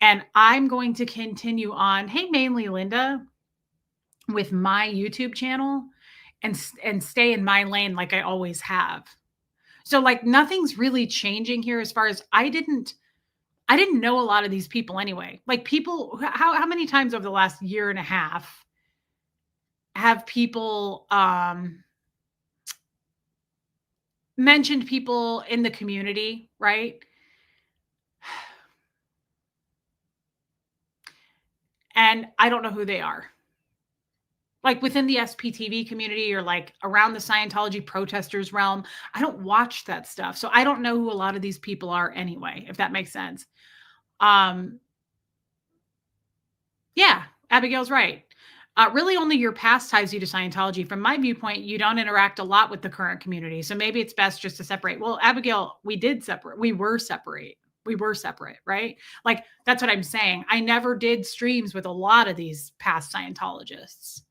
And I'm going to continue on. Hey, mainly Linda, with my YouTube channel and stay in my lane like I always have. So like nothing's really changing here as far as I didn't know a lot of these people anyway. Like people, how many times over the last year and a half have people mentioned people in the community, right? And I don't know who they are. Like within the SPTV community or like around the Scientology protesters realm, I don't watch that stuff. So I don't know who a lot of these people are anyway, if that makes sense. Yeah, Abigail's right. Really only your past ties you to Scientology. From my viewpoint, you don't interact a lot with the current community. So maybe it's best just to separate. Well, Abigail, we did separate. We were separate. We were separate, right? Like, that's what I'm saying. I never did streams with a lot of these past Scientologists.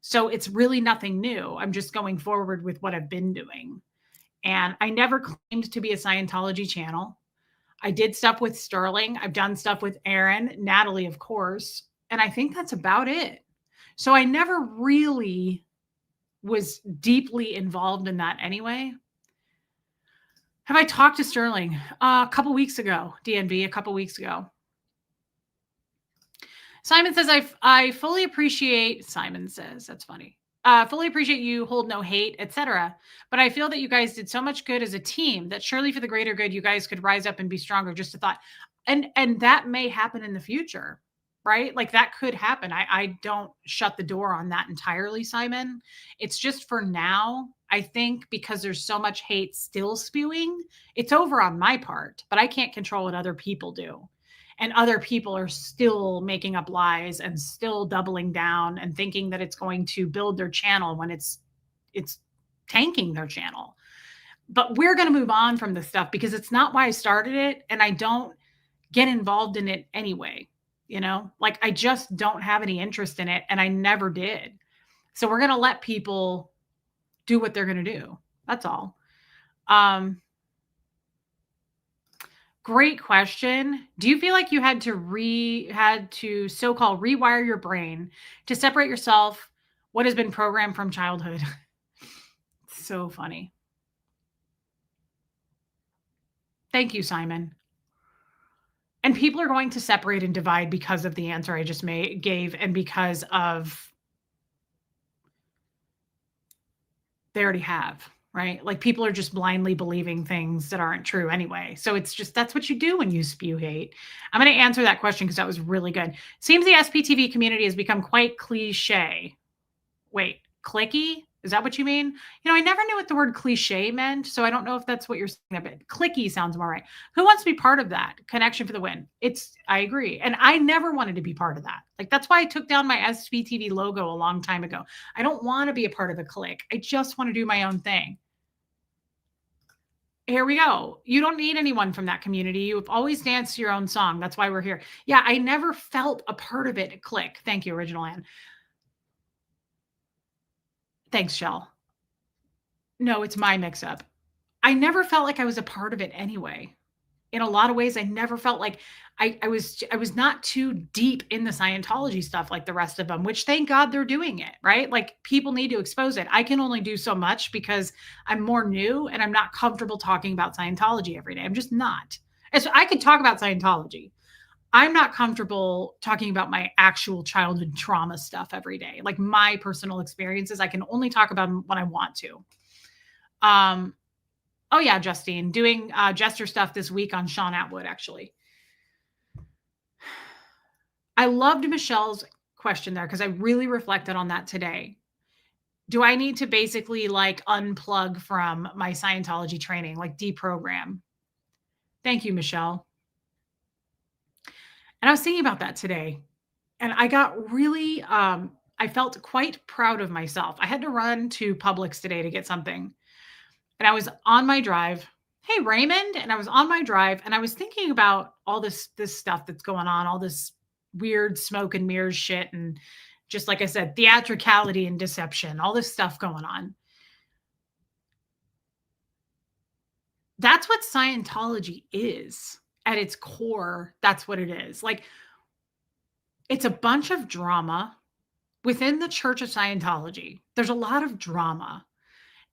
So it's really nothing new. I'm just going forward with what I've been doing. And I never claimed to be a Scientology channel. I did stuff with Sterling. I've done stuff with Aaron, Natalie, of course. And I think that's about it. So I never really was deeply involved in that anyway. Have I talked to Sterling? A couple weeks ago, DNB, a couple weeks ago. Simon says, I fully appreciate, Simon says, that's funny. Fully appreciate you hold no hate, etc. But I feel that you guys did so much good as a team that surely for the greater good, you guys could rise up and be stronger. Just a thought. And that may happen in the future, right? Like that could happen. I don't shut the door on that entirely, Simon. It's just for now, I think because there's so much hate still spewing, it's over on my part, but I can't control what other people do. And other people are still making up lies and still doubling down and thinking that it's going to build their channel when it's tanking their channel. But we're going to move on from this stuff because it's not why I started it, and I don't get involved in it anyway. You know, like I just don't have any interest in it, and I never did. So we're going to let people do what they're going to do. That's all. Great question. Do you feel like you had to so-called rewire your brain to separate yourself what has been programmed from childhood? So funny. Thank you, Simon. And people are going to separate and divide because of the answer I just gave and because of they already have. Right? Like people are just blindly believing things that aren't true anyway. So it's just, that's what you do when you spew hate. I'm going to answer that question because that was really good. Seems the SPTV community has become quite cliche. Wait, clicky? Is that what you mean? I never knew what the word cliche meant, so I don't know if that's what you're saying. But clicky sounds more right. Who wants to be part of that? Connection for the win. I agree. And I never wanted to be part of that. Like, that's why I took down my SVTV logo a long time ago. I don't want to be a part of a clique. I just want to do my own thing. Here we go. You don't need anyone from that community. You've always danced your own song. That's why we're here. Yeah, I never felt a part of it. Click. Thank you, Original Ann. Thanks, Shell. No, it's my mix up. I never felt like I was a part of it anyway. In a lot of ways, I never felt like I was not too deep in the Scientology stuff like the rest of them, which thank God they're doing it, right? Like, people need to expose it. I can only do so much because I'm more new and I'm not comfortable talking about Scientology every day. I'm just not. And so I could talk about Scientology. I'm not comfortable talking about my actual childhood trauma stuff every day. Like, my personal experiences, I can only talk about them when I want to. Oh yeah, Justine, doing Jester stuff this week on Sean Atwood, actually. I loved Michelle's question there because I really reflected on that today. Do I need to basically like unplug from my Scientology training, like deprogram? Thank you, Michelle. And I was thinking about that today, and I got really, I felt quite proud of myself. I had to run to Publix today to get something, and I was on my drive. Hey, Raymond. And I was on my drive and I was thinking about all this stuff that's going on, all this weird smoke and mirrors shit. And just like I said, theatricality and deception, all this stuff going on. That's what Scientology is at its core. That's what it is. Like, it's a bunch of drama within the Church of Scientology. There's a lot of drama.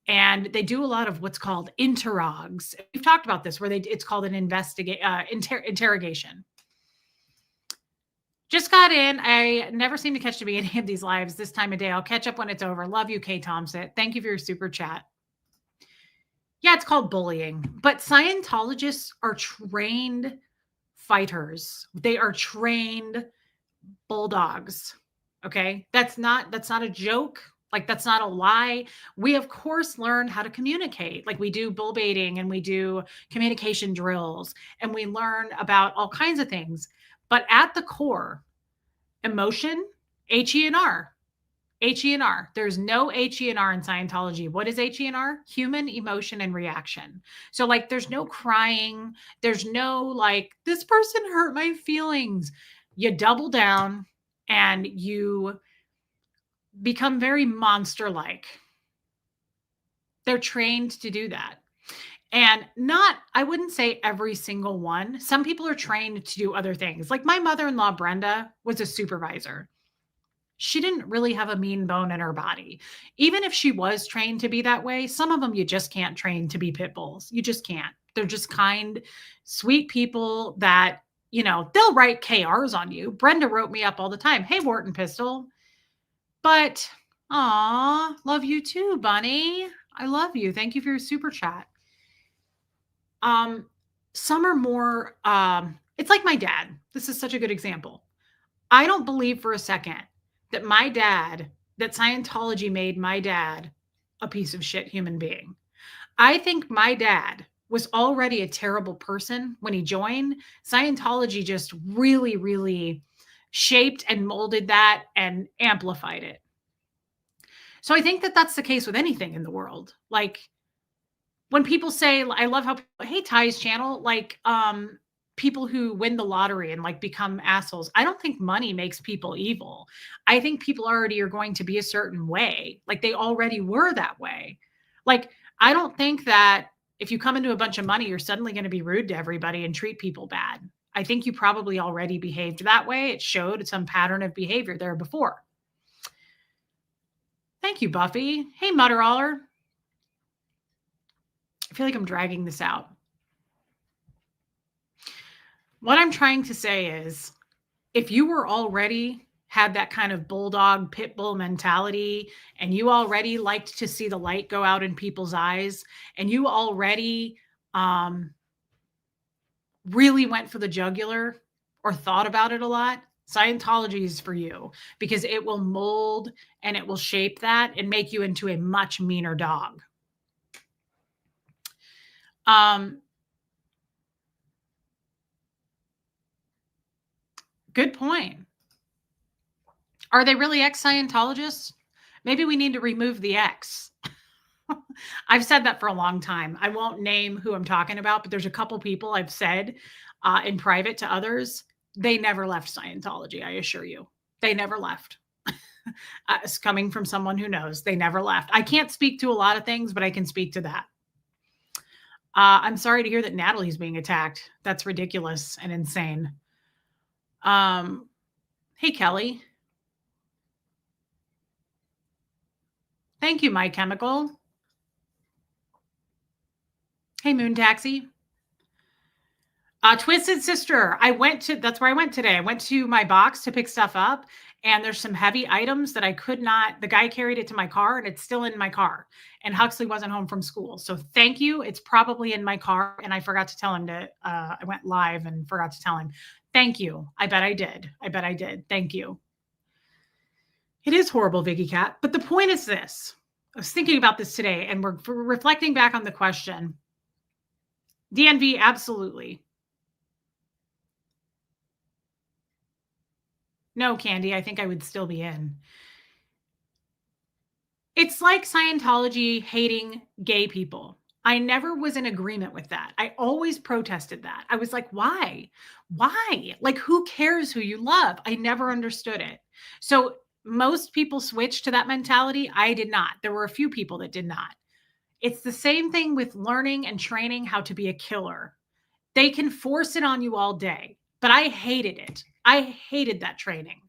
And they do a lot of what's called interrogs. We've talked about this, where it's called an interrogation. Just got in. I never seem to catch to be any of these lives this time of day. I'll catch up when it's over. Love you, Kay Thompson. Thank you for your super chat. Yeah, it's called bullying. But Scientologists are trained fighters. They are trained bulldogs. Okay? That's not a joke. Like, that's not a lie. We, of course, learned how to communicate. Like, we do bull baiting and we do communication drills and we learn about all kinds of things. But at the core, emotion, HENR, HENR. There's no HENR in Scientology. What is HENR? Human emotion and reaction. So, like, there's no crying. There's no, like, this person hurt my feelings. You double down and you become very monster-like. They're trained to do that. And I wouldn't say every single one. Some people are trained to do other things. Like, my mother-in-law, Brenda, was a supervisor. She didn't really have a mean bone in her body. Even if she was trained to be that way, some of them you just can't train to be pit bulls. You just can't. They're just kind, sweet people that, they'll write KRs on you. Brenda wrote me up all the time. Hey, Wharton Pistol. But, love you too, Bunny. I love you. Thank you for your super chat. Some are more, it's like my dad. This is such a good example. I don't believe for a second that Scientology made my dad a piece of shit human being. I think my dad was already a terrible person when he joined. Scientology just really, really shaped and molded that and amplified it. So I think that that's the case with anything in the world. Like, when people say, I love how, hey, Ty's channel, like, people who win the lottery and like become assholes. I don't think money makes people evil. I think people already are going to be a certain way. Like, they already were that way. Like, I don't think that if you come into a bunch of money, you're suddenly going to be rude to everybody and treat people bad. I think you probably already behaved that way. It showed some pattern of behavior there before. Thank you, Buffy. Hey, Mutterall. I feel like I'm dragging this out. What I'm trying to say is, if you were already had that kind of bulldog pit bull mentality, and you already liked to see the light go out in people's eyes, and you already really went for the jugular or thought about it a lot, Scientology is for you because it will mold and it will shape that and make you into a much meaner dog. Good point. Are they really ex-Scientologists? Maybe we need to remove the X. I've said that for a long time. I won't name who I'm talking about, but there's a couple people I've said in private to others. They never left Scientology, I assure you. They never left. It's coming from someone who knows. They never left. I can't speak to a lot of things, but I can speak to that. I'm sorry to hear that Natalie's being attacked. That's ridiculous and insane. Hey, Kelly. Thank you, My Chemical. Hey, Moon Taxi. Twisted Sister. That's where I went today. I went to my box to pick stuff up, and there's some heavy items that I could not, the guy carried it to my car and it's still in my car, and Huxley wasn't home from school. So thank you. It's probably in my car, and I forgot to tell him I went live and forgot to tell him. Thank you. I bet I did. Thank you. It is horrible, Vicky Cat. But the point is this. I was thinking about this today, and we're reflecting back on the question. DNV, absolutely. No, Candy, I think I would still be in. It's like Scientology hating gay people. I never was in agreement with that. I always protested that. I was like, why? Why? Like, who cares who you love? I never understood it. So most people switched to that mentality. I did not. There were a few people that did not. It's the same thing with learning and training how to be a killer. They can force it on you all day, but I hated it. I hated that training.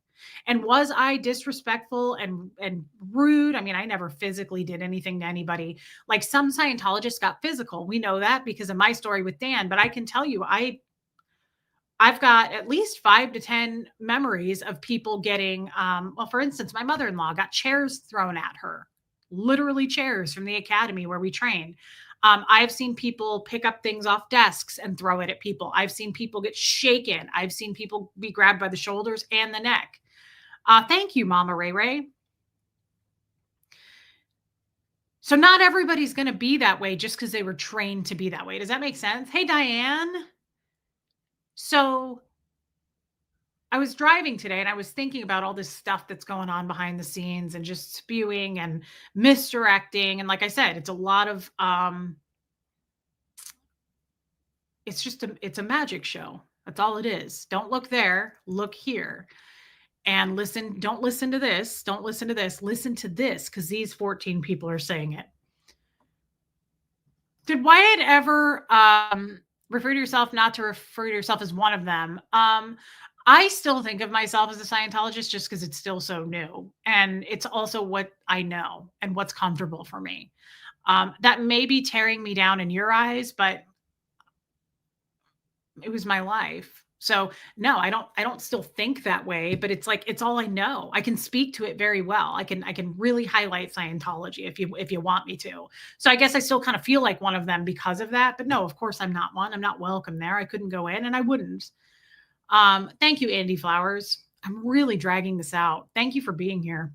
And was I disrespectful and rude? I mean, I never physically did anything to anybody. Like, some Scientologists got physical. We know that because of my story with Dan, but I can tell you, I've got at least 5 to 10 memories of people getting, well, for instance, my mother-in-law got chairs thrown at her, literally chairs from the academy where we trained. I've seen people pick up things off desks and throw it at people. I've seen people get shaken. I've seen people be grabbed by the shoulders and the neck. Thank you, Mama Ray Ray. So not everybody's going to be that way just because they were trained to be that way. Does that make sense? Hey, Diane. So I was driving today and I was thinking about all this stuff that's going on behind the scenes and just spewing and misdirecting. And like I said, it's a lot of, it's a magic show. That's all it is. Don't look there, look here. And listen, don't listen to this. Don't listen to this. Listen to this, because these 14 people are saying it. Did Wyatt ever refer to yourself, not to refer to yourself as one of them? I still think of myself as a Scientologist just because it's still so new. And it's also what I know and what's comfortable for me. That may be tearing me down in your eyes, but it was my life. So no, I don't still think that way, but it's like, it's all I know. I can speak to it very well. I can really highlight Scientology if you want me to. So I guess I still kind of feel like one of them because of that, but no, of course I'm not one. I'm not welcome there. I couldn't go in and I wouldn't. Thank you, Andy Flowers. I'm really dragging this out. Thank you for being here.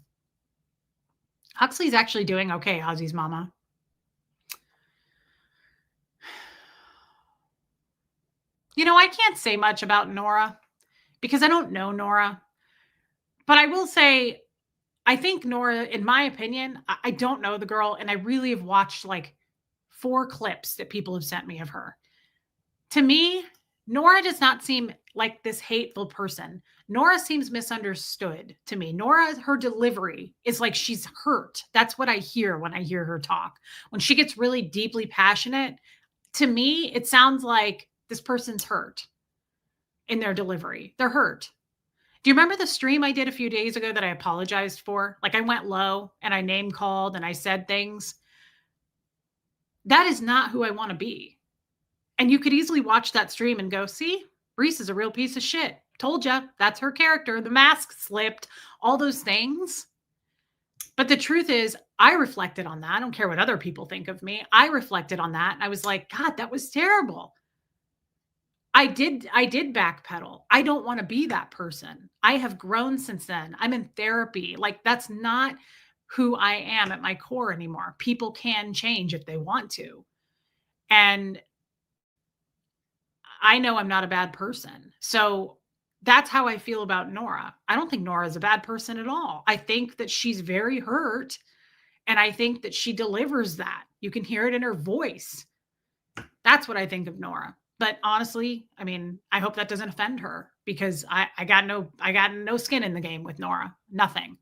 Huxley's actually doing okay, Ozzy's mama. You know, I can't say much about Nora because I don't know Nora. But I will say, I think Nora, in my opinion, I don't know the girl, and I really have watched like 4 clips that people have sent me of her. To me, Nora does not seem like this hateful person. Nora seems misunderstood to me. Nora, her delivery is like she's hurt. That's what I hear when I hear her talk. When she gets really deeply passionate, to me, it sounds like this person's hurt in their delivery. They're hurt. Do you remember the stream I did a few days ago that I apologized for? Like, I went low and I name called and I said things. That is not who I want to be. And you could easily watch that stream and go, see, Reese is a real piece of shit. Told you, that's her character. The mask slipped, all those things. But the truth is, I reflected on that. I don't care what other people think of me. I reflected on that. And I was like, God, that was terrible. I did backpedal. I don't want to be that person. I have grown since then. I'm in therapy. Like that's not who I am at my core anymore. People can change if they want to. And I know I'm not a bad person. So that's how I feel about Nora. I don't think Nora is a bad person at all. I think that she's very hurt and I think that she delivers that. You can hear it in her voice. That's what I think of Nora. But honestly, I mean, I hope that doesn't offend her because I got no skin in the game with Nora. Nothing.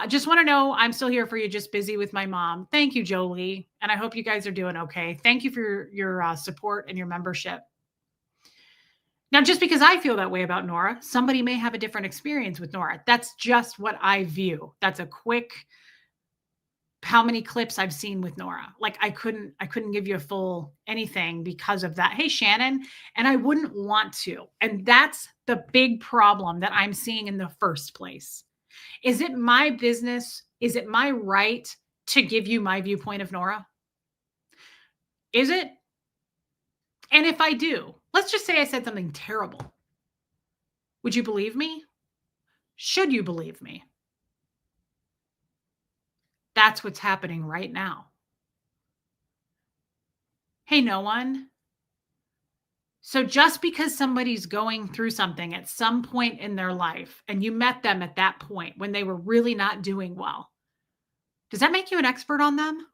Just want to know I'm still here for you, just busy with my mom. Thank you, Jolie. And I hope you guys are doing okay. Thank you for your support and your membership. Now, just because I feel that way about Nora, somebody may have a different experience with Nora. That's just what I view. That's a quick how many clips I've seen with Nora. Like I couldn't give you a full anything because of that. Hey, Shannon, and I wouldn't want to. And that's the big problem that I'm seeing in the first place. Is it my business? Is it my right to give you my viewpoint of Nora? Is it? And if I do, let's just say I said something terrible. Would you believe me? Should you believe me? That's what's happening right now. Hey, no one. So just because somebody's going through something at some point in their life and you met them at that point when they were really not doing well, does that make you an expert on them?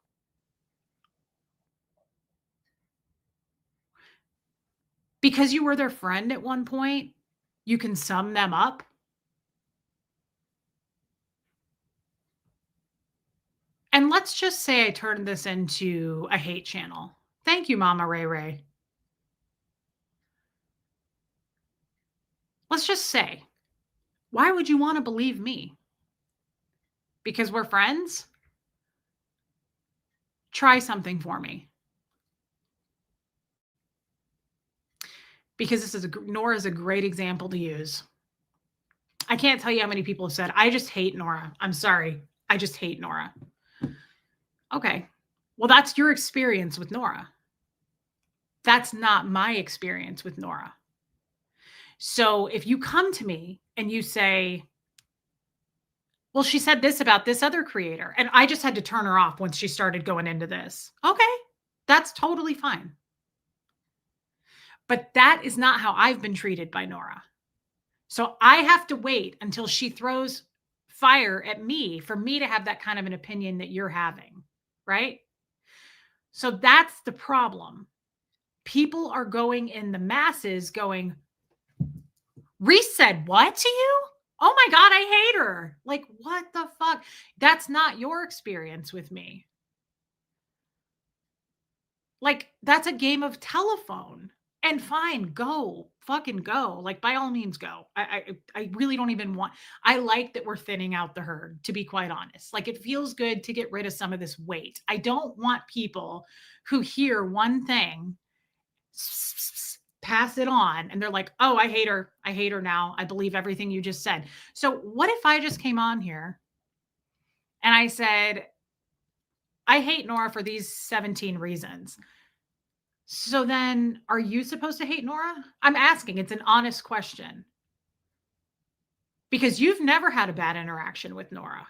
Because you were their friend at one point, you can sum them up? And let's just say I turned this into a hate channel. Thank you, Mama Ray Ray. Let's just say, why would you want to believe me? Because we're friends? Try something for me. Because Nora is a great example to use. I can't tell you how many people have said, I just hate Nora. I'm sorry. I just hate Nora. Okay. Well, that's your experience with Nora. That's not my experience with Nora. So if you come to me and you say, well, she said this about this other creator, and I just had to turn her off once she started going into this. Okay. That's totally fine. But that is not how I've been treated by Nora. So I have to wait until she throws fire at me for me to have that kind of an opinion that you're having, right? So that's the problem. People are going in the masses going, Reese said what to you? Oh my God, I hate her. Like, what the fuck? That's not your experience with me. Like, that's a game of telephone. And fine, go, fucking go. Like, by all means, go. I really don't even want. I like that we're thinning out the herd, to be quite honest. Like, it feels good to get rid of some of this weight. I don't want people who hear one thing, pass it on, and they're like, oh, I hate her. I hate her now. I believe everything you just said. So, what if I just came on here and I said, I hate Nora for these 17 reasons? So then are you supposed to hate Nora? I'm asking. It's an honest question. Because you've never had a bad interaction with Nora.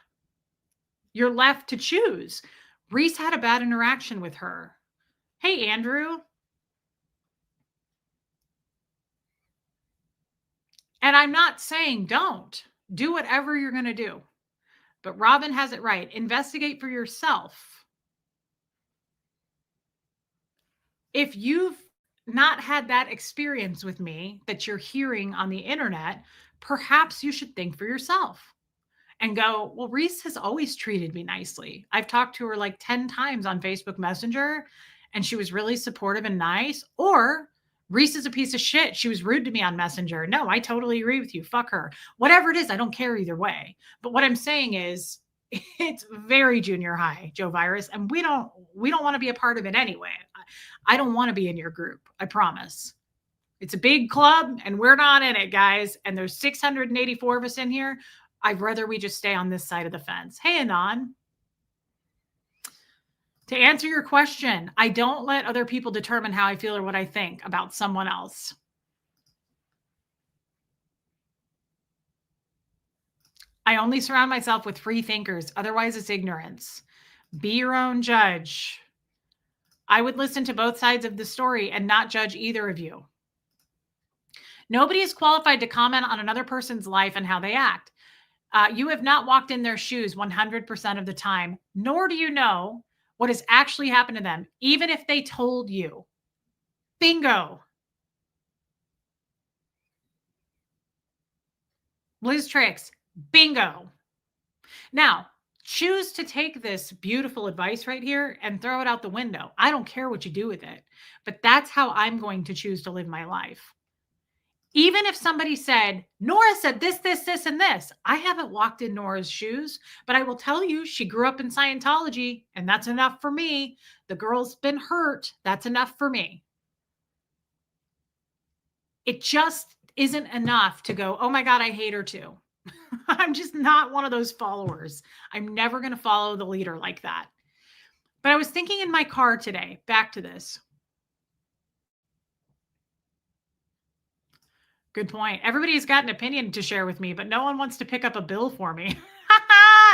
You're left to choose. Reese had a bad interaction with her. Hey, Andrew. And I'm not saying don't. Do whatever you're going to do. But Robin has it right. Investigate for yourself. If you've not had that experience with me that you're hearing on the internet, perhaps you should think for yourself and go, well, Reese has always treated me nicely. I've talked to her like 10 times on Facebook Messenger and she was really supportive and nice. Or Reese is a piece of shit. She was rude to me on Messenger. No, I totally agree with you. Fuck her. Whatever it is, I don't care either way. But what I'm saying is it's very junior high, Joe Virus, and we don't want to be a part of it anyway. I don't want to be in your group. I promise. It's a big club and we're not in it, guys. And there's 684 of us in here. I'd rather we just stay on this side of the fence. Hey, Anon. To answer your question, I don't let other people determine how I feel or what I think about someone else. I only surround myself with free thinkers. Otherwise, it's ignorance. Be your own judge. I would listen to both sides of the story and not judge either of you. Nobody is qualified to comment on another person's life and how they act. You have not walked in their shoes 100% of the time, nor do you know what has actually happened to them, even if they told you. Bingo. Liz Tricks, bingo. Now, choose to take this beautiful advice right here and throw it out the window. I don't care what you do with it, but that's how I'm going to choose to live my life. Even if somebody said, Nora said this, and this, I haven't walked in Nora's shoes, but I will tell you, she grew up in Scientology, and that's enough for me. The girl's been hurt. That's enough for me. It just isn't enough to go, oh my God, I hate her too. I'm just not one of those followers. I'm never going to follow the leader like that. But I was thinking in my car today, back to this. Good point. Everybody's got an opinion to share with me, but no one wants to pick up a bill for me.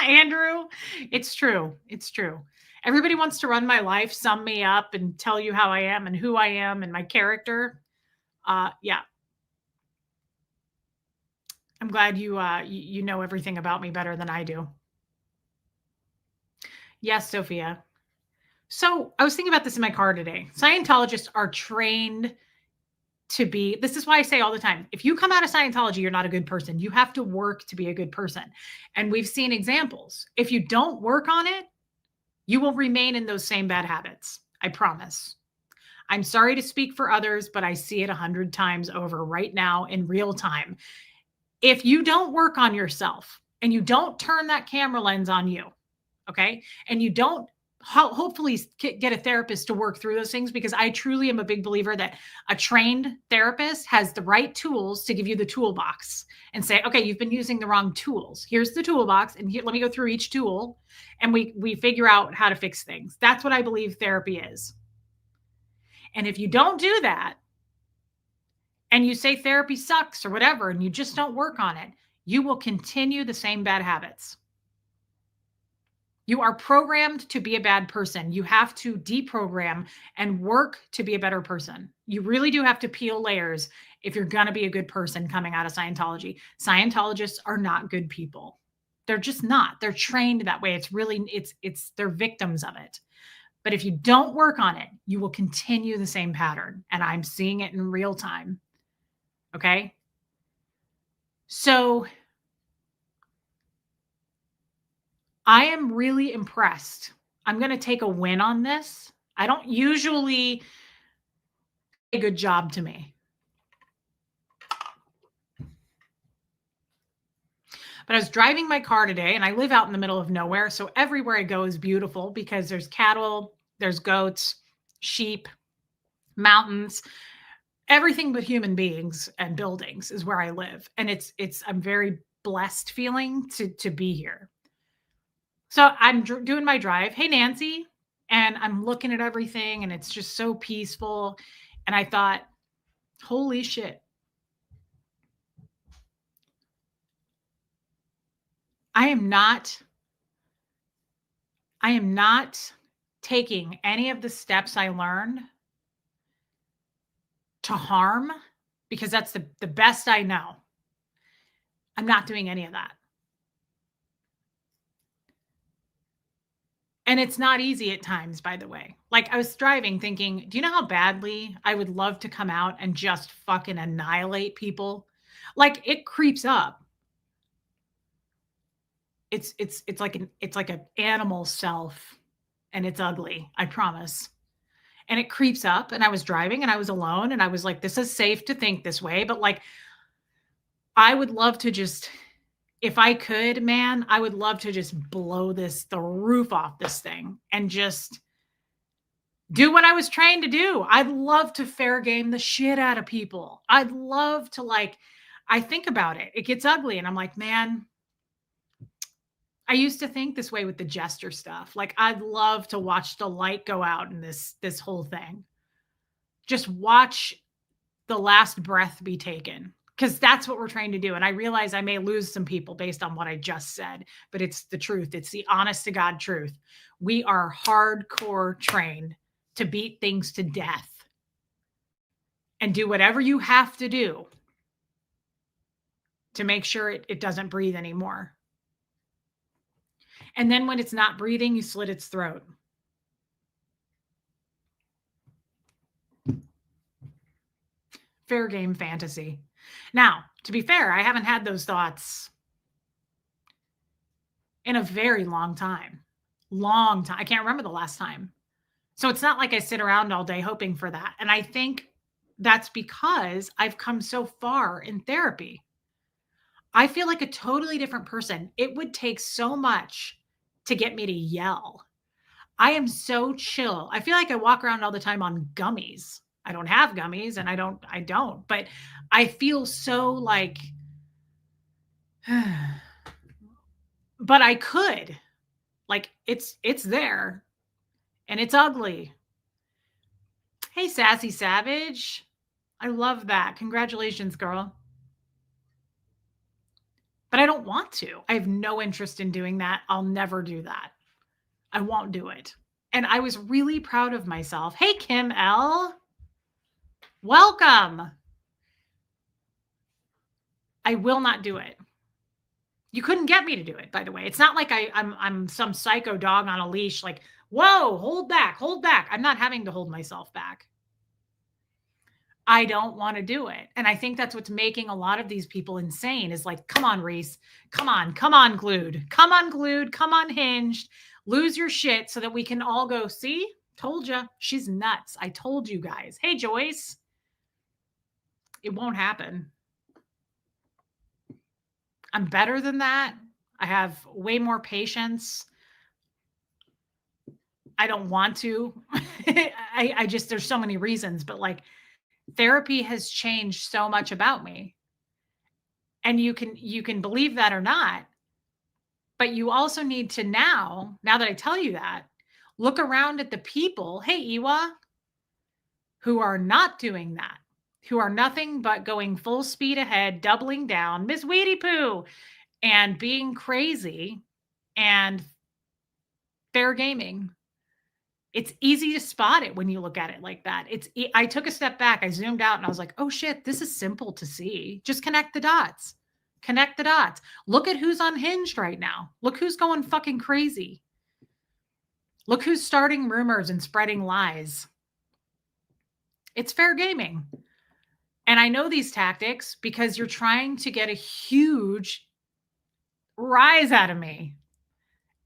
Andrew, it's true. It's true. Everybody wants to run my life, sum me up, and tell you how I am and who I am and my character. Yeah. I'm glad you know everything about me better than I do. Yes, Sophia. So I was thinking about this in my car today. Scientologists are trained to be, this is why I say all the time, if you come out of Scientology, you're not a good person. You have to work to be a good person. And we've seen examples. If you don't work on it, you will remain in those same bad habits. I promise. I'm sorry to speak for others, but I see it 100 times over right now in real time. If you don't work on yourself and you don't turn that camera lens on you, okay, and you don't hopefully get a therapist to work through those things, because I truly am a big believer that a trained therapist has the right tools to give you the toolbox and say, okay, you've been using the wrong tools. Here's the toolbox, and here, let me go through each tool, and we figure out how to fix things. That's what I believe therapy is. And if you don't do that, and you say therapy sucks or whatever, and you just don't work on it, you will continue the same bad habits. You are programmed to be a bad person. You have to deprogram and work to be a better person. You really do have to peel layers if you're going to be a good person coming out of Scientology. Scientologists are not good people. They're just not. They're trained that way. It's really, they're victims of it. But if you don't work on it, you will continue the same pattern. And I'm seeing it in real time. Okay? So I am really impressed. I'm going to take a win on this. I don't usually a good job to me. But I was driving my car today, and I live out in the middle of nowhere. So everywhere I go is beautiful because there's cattle, there's goats, sheep, mountains, everything but human beings and buildings is where I live. And I'm very blessed feeling to be here. So I'm doing my drive. Hey, Nancy. And I'm looking at everything, and it's just so peaceful. And I thought, holy shit. I am not taking any of the steps I learned to harm, because that's the best I know. I'm not doing any of that. And it's not easy at times, by the way. Like, I was driving thinking, do you know how badly I would love to come out and just fucking annihilate people? Like, it creeps up. It's like an animal self, and it's ugly, I promise. And it creeps up, and I was driving, and I was alone, and I was like, this is safe to think this way, but like, I would love to just, if I could, man, I would love to just blow the roof off this thing and just do what I was trained to do. I'd love to fair game the shit out of people. I'd love to, like, I think about it. It gets ugly, and I'm like, man, I used to think this way with the jester stuff. Like I'd love to watch the light go out in this whole thing. Just watch the last breath be taken because that's what we're trying to do. And I realize I may lose some people based on what I just said, but it's the truth. It's the honest to God truth. We are hardcore trained to beat things to death and do whatever you have to do to make sure it doesn't breathe anymore. And then when it's not breathing, you slit its throat. Fair game fantasy. Now, to be fair, I haven't had those thoughts in a very long time. Long time. I can't remember the last time. So it's not like I sit around all day hoping for that. And I think that's because I've come so far in therapy. I feel like a totally different person. It would take so much to get me to yell. I am so chill. I feel like I walk around all the time on gummies. I don't have gummies and I don't, but I feel so like, but I could, like, it's there and it's ugly. Hey, Sassy Savage. I love that. Congratulations, girl. But I don't want to. I have no interest in doing that. I'll never do that. I won't do it. And I was really proud of myself. Hey, Kim L. Welcome. I will not do it. You couldn't get me to do it, by the way. It's not like I'm some psycho dog on a leash, like, whoa, hold back, hold back. I'm not having to hold myself back. I don't want to do it. And I think that's what's making a lot of these people insane is like, come on, Reese. Come on, glued. Come on, glued. Come on, hinged. Lose your shit so that we can all go, see? Told you. She's nuts. I told you guys. Hey, Joyce. It won't happen. I'm better than that. I have way more patience. I don't want to. I just, there's so many reasons, but like therapy has changed so much about me. And you can believe that or not, but you also need to now that I tell you that, look around at the people, hey, Iwa, who are not doing that, who are nothing but going full speed ahead, doubling down, Miss Weedy Poo, and being crazy and fair gaming. It's easy to spot it when you look at it like that. I took a step back, I zoomed out and I was like, oh shit, this is simple to see. Just connect the dots. Connect the dots. Look at who's unhinged right now. Look who's going fucking crazy. Look who's starting rumors and spreading lies. It's fair gaming. And I know these tactics because you're trying to get a huge rise out of me.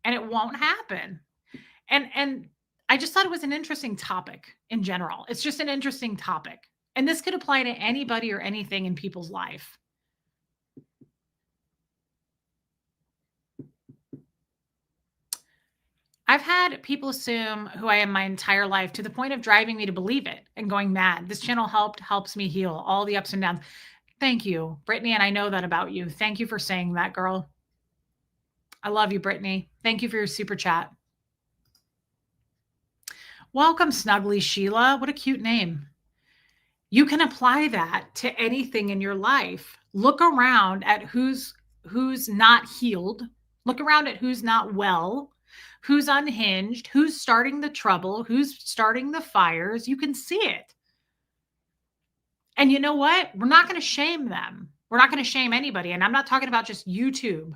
And it won't happen. And I just thought it was an interesting topic in general. It's just an interesting topic. And this could apply to anybody or anything in people's life. I've had people assume who I am my entire life to the point of driving me to believe it and going mad. This channel helps me heal all the ups and downs. Thank you, Brittany. And I know that about you. Thank you for saying that, girl. I love you, Brittany. Thank you for your super chat. Welcome, Snuggly Sheila. What a cute name. You can apply that to anything in your life. Look around at who's not healed. Look around at who's not well, who's unhinged, who's starting the trouble, who's starting the fires. You can see it. And you know what? We're not going to shame them. We're not going to shame anybody. And I'm not talking about just YouTube,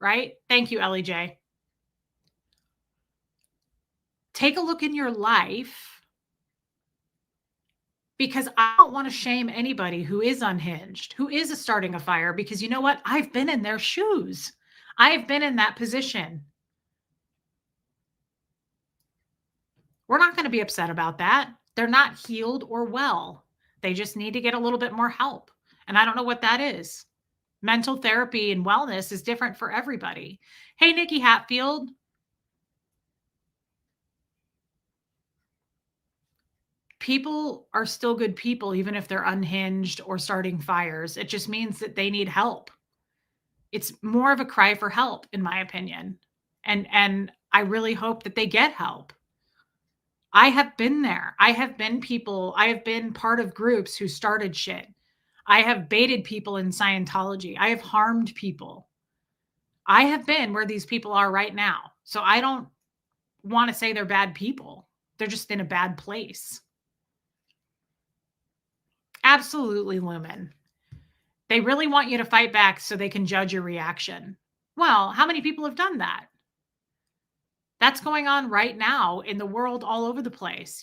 right? Thank you, Ellie J. Take a look in your life, because I don't want to shame anybody who is unhinged, who is starting a fire, because you know what? I've been in their shoes. I've been in that position. We're not going to be upset about that. They're not healed or well. They just need to get a little bit more help. And I don't know what that is. Mental therapy and wellness is different for everybody. Hey, Nikki Hatfield. People are still good people, even if they're unhinged or starting fires. It just means that they need help. It's more of a cry for help, in my opinion. And I really hope that they get help. I have been there. I have been part of groups who started shit. I have baited people in Scientology. I have harmed people. I have been where these people are right now. So I don't want to say they're bad people. They're just in a bad place. Absolutely, Lumen. They really want you to fight back so they can judge your reaction. Well, how many people have done that? That's going on right now in the world all over the place.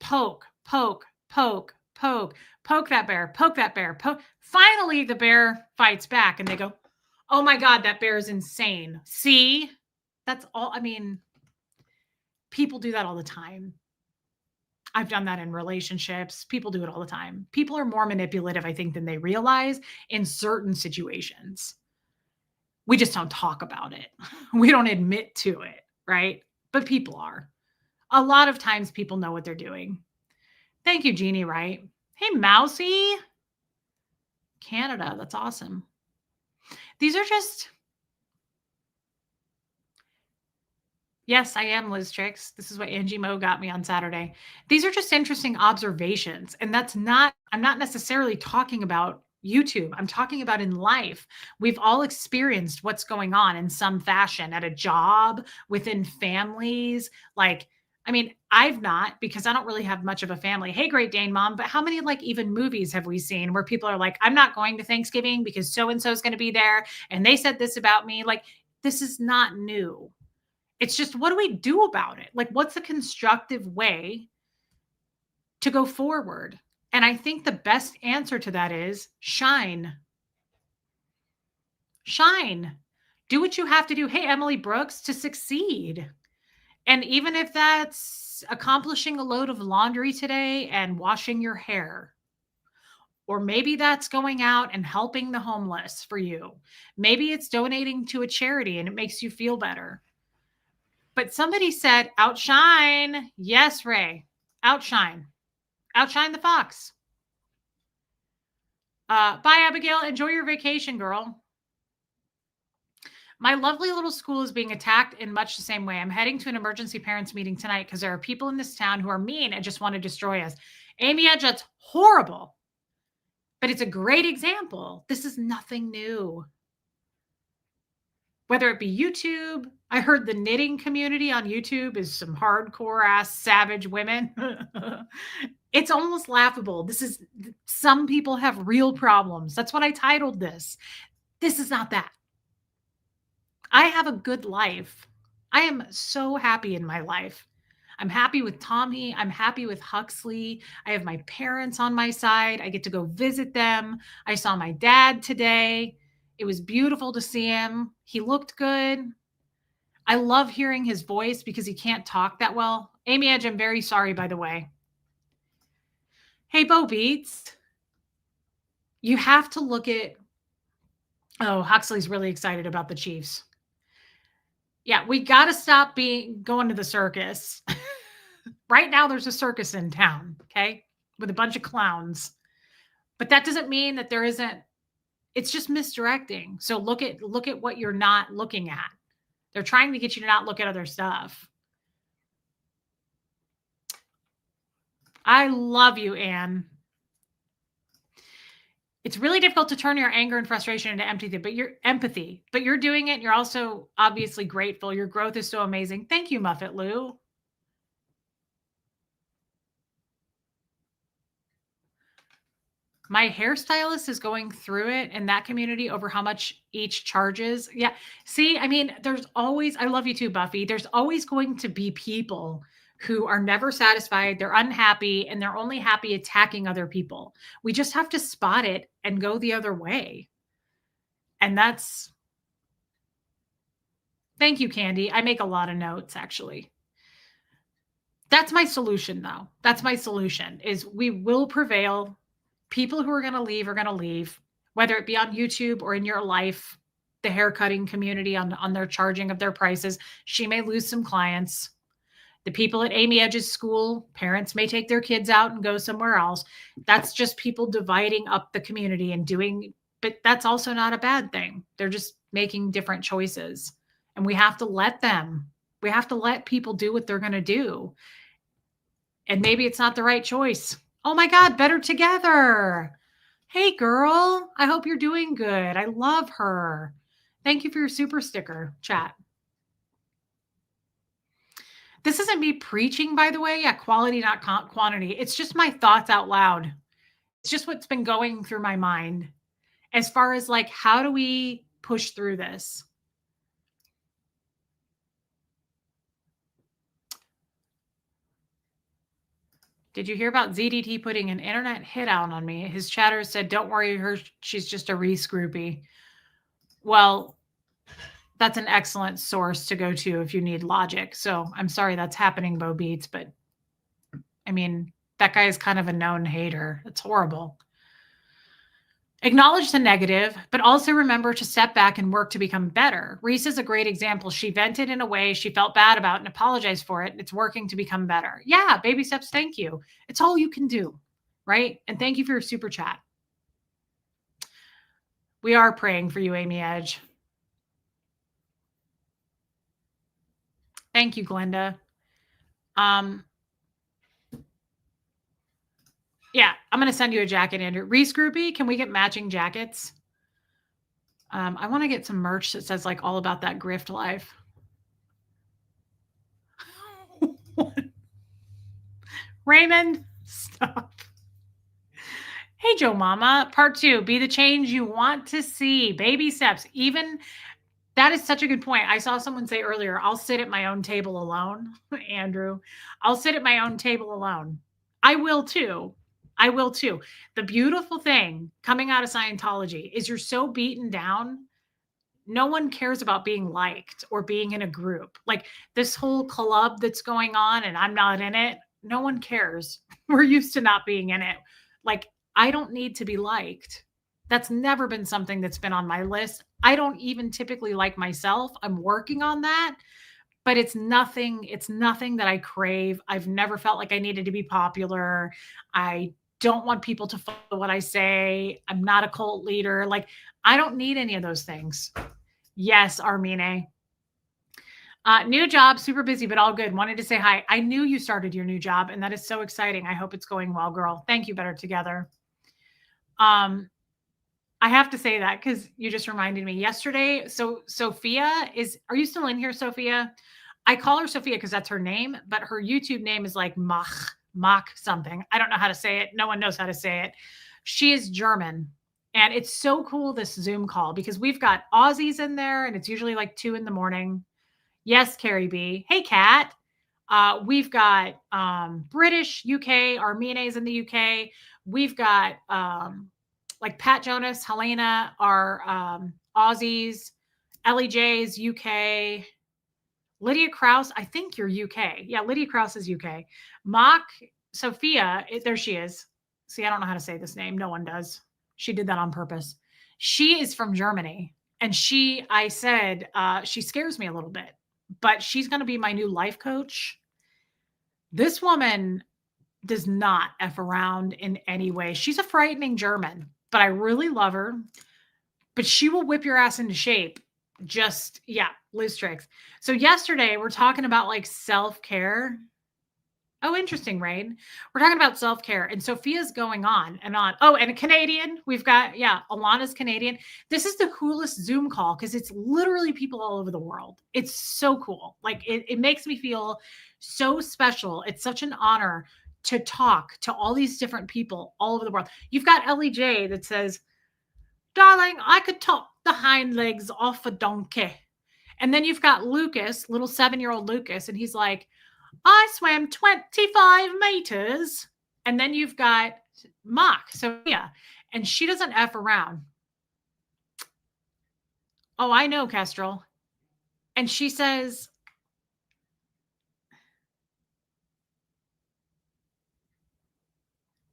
Poke, poke, poke, poke, poke that bear, poke that bear, poke. Finally, the bear fights back and they go, oh my God, that bear is insane. See, that's all. I mean, people do that all the time. I've done that in relationships. People do it all the time. People are more manipulative, I think, than they realize in certain situations. We just don't talk about it. We don't admit to it, right? But people are. A lot of times people know what they're doing. Thank you, Jeannie Wright. Hey, Mousy. Canada, that's awesome. These are just... Yes, I am Liz Tricks. This is what Angie Mo got me on Saturday. These are just interesting observations. And I'm not necessarily talking about YouTube. I'm talking about in life. We've all experienced what's going on in some fashion at a job, within families. I've not, because I don't really have much of a family. Hey, Great Dane Mom, but how many even movies have we seen where people are like, I'm not going to Thanksgiving because so-and-so is going to be there. And they said this about me. This is not new. It's just, what do we do about it? What's a constructive way to go forward? And I think the best answer to that is shine. Shine. Do what you have to do. Hey, Emily Brooks, to succeed. And even if that's accomplishing a load of laundry today and washing your hair, or maybe that's going out and helping the homeless for you. Maybe it's donating to a charity and it makes you feel better. But somebody said, outshine. Yes, Ray. Outshine. Outshine the fox. Bye, Abigail. Enjoy your vacation, girl. My lovely little school is being attacked in much the same way. I'm heading to an emergency parents meeting tonight because there are people in this town who are mean and just want to destroy us. Amy Edge, that's horrible. But it's a great example. This is nothing new. Whether it be YouTube, I heard the knitting community on YouTube is some hardcore ass savage women. It's almost laughable. Some people have real problems. That's what I titled this. This is not that. I have a good life. I am so happy in my life. I'm happy with Tommy. I'm happy with Huxley. I have my parents on my side. I get to go visit them. I saw my dad today. It was beautiful to see him. He looked good. I love hearing his voice because he can't talk that well. Amy Edge, I'm very sorry, by the way. Hey, Bo Beats. You have to look at... Oh, Huxley's really excited about the Chiefs. Yeah, we got to stop going to the circus. Right now, there's a circus in town, okay, with a bunch of clowns. But that doesn't mean that there isn't... It's just misdirecting. So look at what you're not looking at. They're trying to get you to not look at other stuff. I love you, Anne. It's really difficult to turn your anger and frustration into empathy, but you're doing it. And you're also obviously grateful. Your growth is so amazing. Thank you, Muffet Lou. My hairstylist is going through it in that community over how much each charges. Yeah. See, there's always, I love you too, Buffy. There's always going to be people who are never satisfied. They're unhappy and they're only happy attacking other people. We just have to spot it and go the other way. And thank you, Candy. I make a lot of notes, actually. That's my solution, though. That's my solution, is we will prevail. People who are going to leave are going to leave, whether it be on YouTube or in your life, the haircutting community on their charging of their prices. She may lose some clients. The people at Amy Edge's school, parents may take their kids out and go somewhere else. That's just people dividing up the community and doing but that's also not a bad thing. They're just making different choices. And we have to let them. We have to let people do what they're going to do. And maybe it's not the right choice. Oh my God, better together. Hey, girl. I hope you're doing good. I love her. Thank you for your super sticker, chat. This isn't me preaching, by the way. Yeah, quality, not quantity. It's just my thoughts out loud. It's just what's been going through my mind as far as like, how do we push through this? Did you hear about ZDT putting an internet hit out on me? His chatter said, don't worry, she's just a Reese groupie. Well, that's an excellent source to go to if you need logic. So I'm sorry that's happening, Bo Beats, but I mean, that guy is kind of a known hater. It's horrible. Acknowledge the negative, but also remember to step back and work to become better. Reese is a great example. She vented in a way she felt bad about and apologized for it. It's working to become better. Yeah, baby steps. Thank you. It's all you can do, right? And thank you for your super chat. We are praying for you, Amy Edge. Thank you, Glenda. Yeah, I'm going to send you a jacket, Andrew. Reese groupie, can we get matching jackets? I want to get some merch that says like all about that grift life. Raymond, stop. Hey, Joe Mama, part 2, be the change you want to see. Baby steps. Even that is such a good point. I saw someone say earlier, I'll sit at my own table alone. Andrew, I'll sit at my own table alone. I will too. I will too. The beautiful thing coming out of Scientology is you're so beaten down. No one cares about being liked or being in a group. Like this whole club that's going on and I'm not in it. No one cares. We're used to not being in it. Like I don't need to be liked. That's never been something that's been on my list. I don't even typically like myself. I'm working on that, but it's nothing that I crave. I've never felt like I needed to be popular. I don't want people to follow what I say. I'm not a cult leader. Like I don't need any of those things. Yes, Armine. New job, super busy, but all good. Wanted to say hi. I knew you started your new job, and that is so exciting. I hope it's going well, girl. Thank you, Better Together. I have to say that because you just reminded me yesterday. So Sophia are you still in here, Sophia? I call her Sophia because that's her name, but her YouTube name is like Mach something. I don't know how to say it. No one knows how to say it. She is German. And it's so cool, this Zoom call, because we've got Aussies in there and it's usually like 2 a.m. Yes, Carrie B. Hey, Kat. We've got British, UK, Armines in the UK. We've got like Pat Jonas, Helena are Aussies, Ellie J's UK, Lydia Krause, I think you're UK. Yeah, Lydia Krause is UK. Mock Sophia, there she is. See, I don't know how to say this name. No one does. She did that on purpose. She is from Germany. And I said, she scares me a little bit, but she's going to be my new life coach. This woman does not F around in any way. She's a frightening German, but I really love her. But she will whip your ass into shape. Just, yeah, Liz Tricks. So yesterday we're talking about like self-care. Oh, interesting, Rain. We're talking about self-care and Sophia's going on and on. Oh, and a Canadian. We've got, yeah, Alana's Canadian. This is the coolest Zoom call because it's literally people all over the world. It's so cool. Like it makes me feel so special. It's such an honor to talk to all these different people all over the world. You've got Ellie J that says, darling, I could top the hind legs off a donkey. And then you've got Lucas, little 7-year-old Lucas, and he's like, I swam 25 meters. And then you've got Mach, Sophia, and she doesn't F around. Oh, I know, Kestrel. And she says,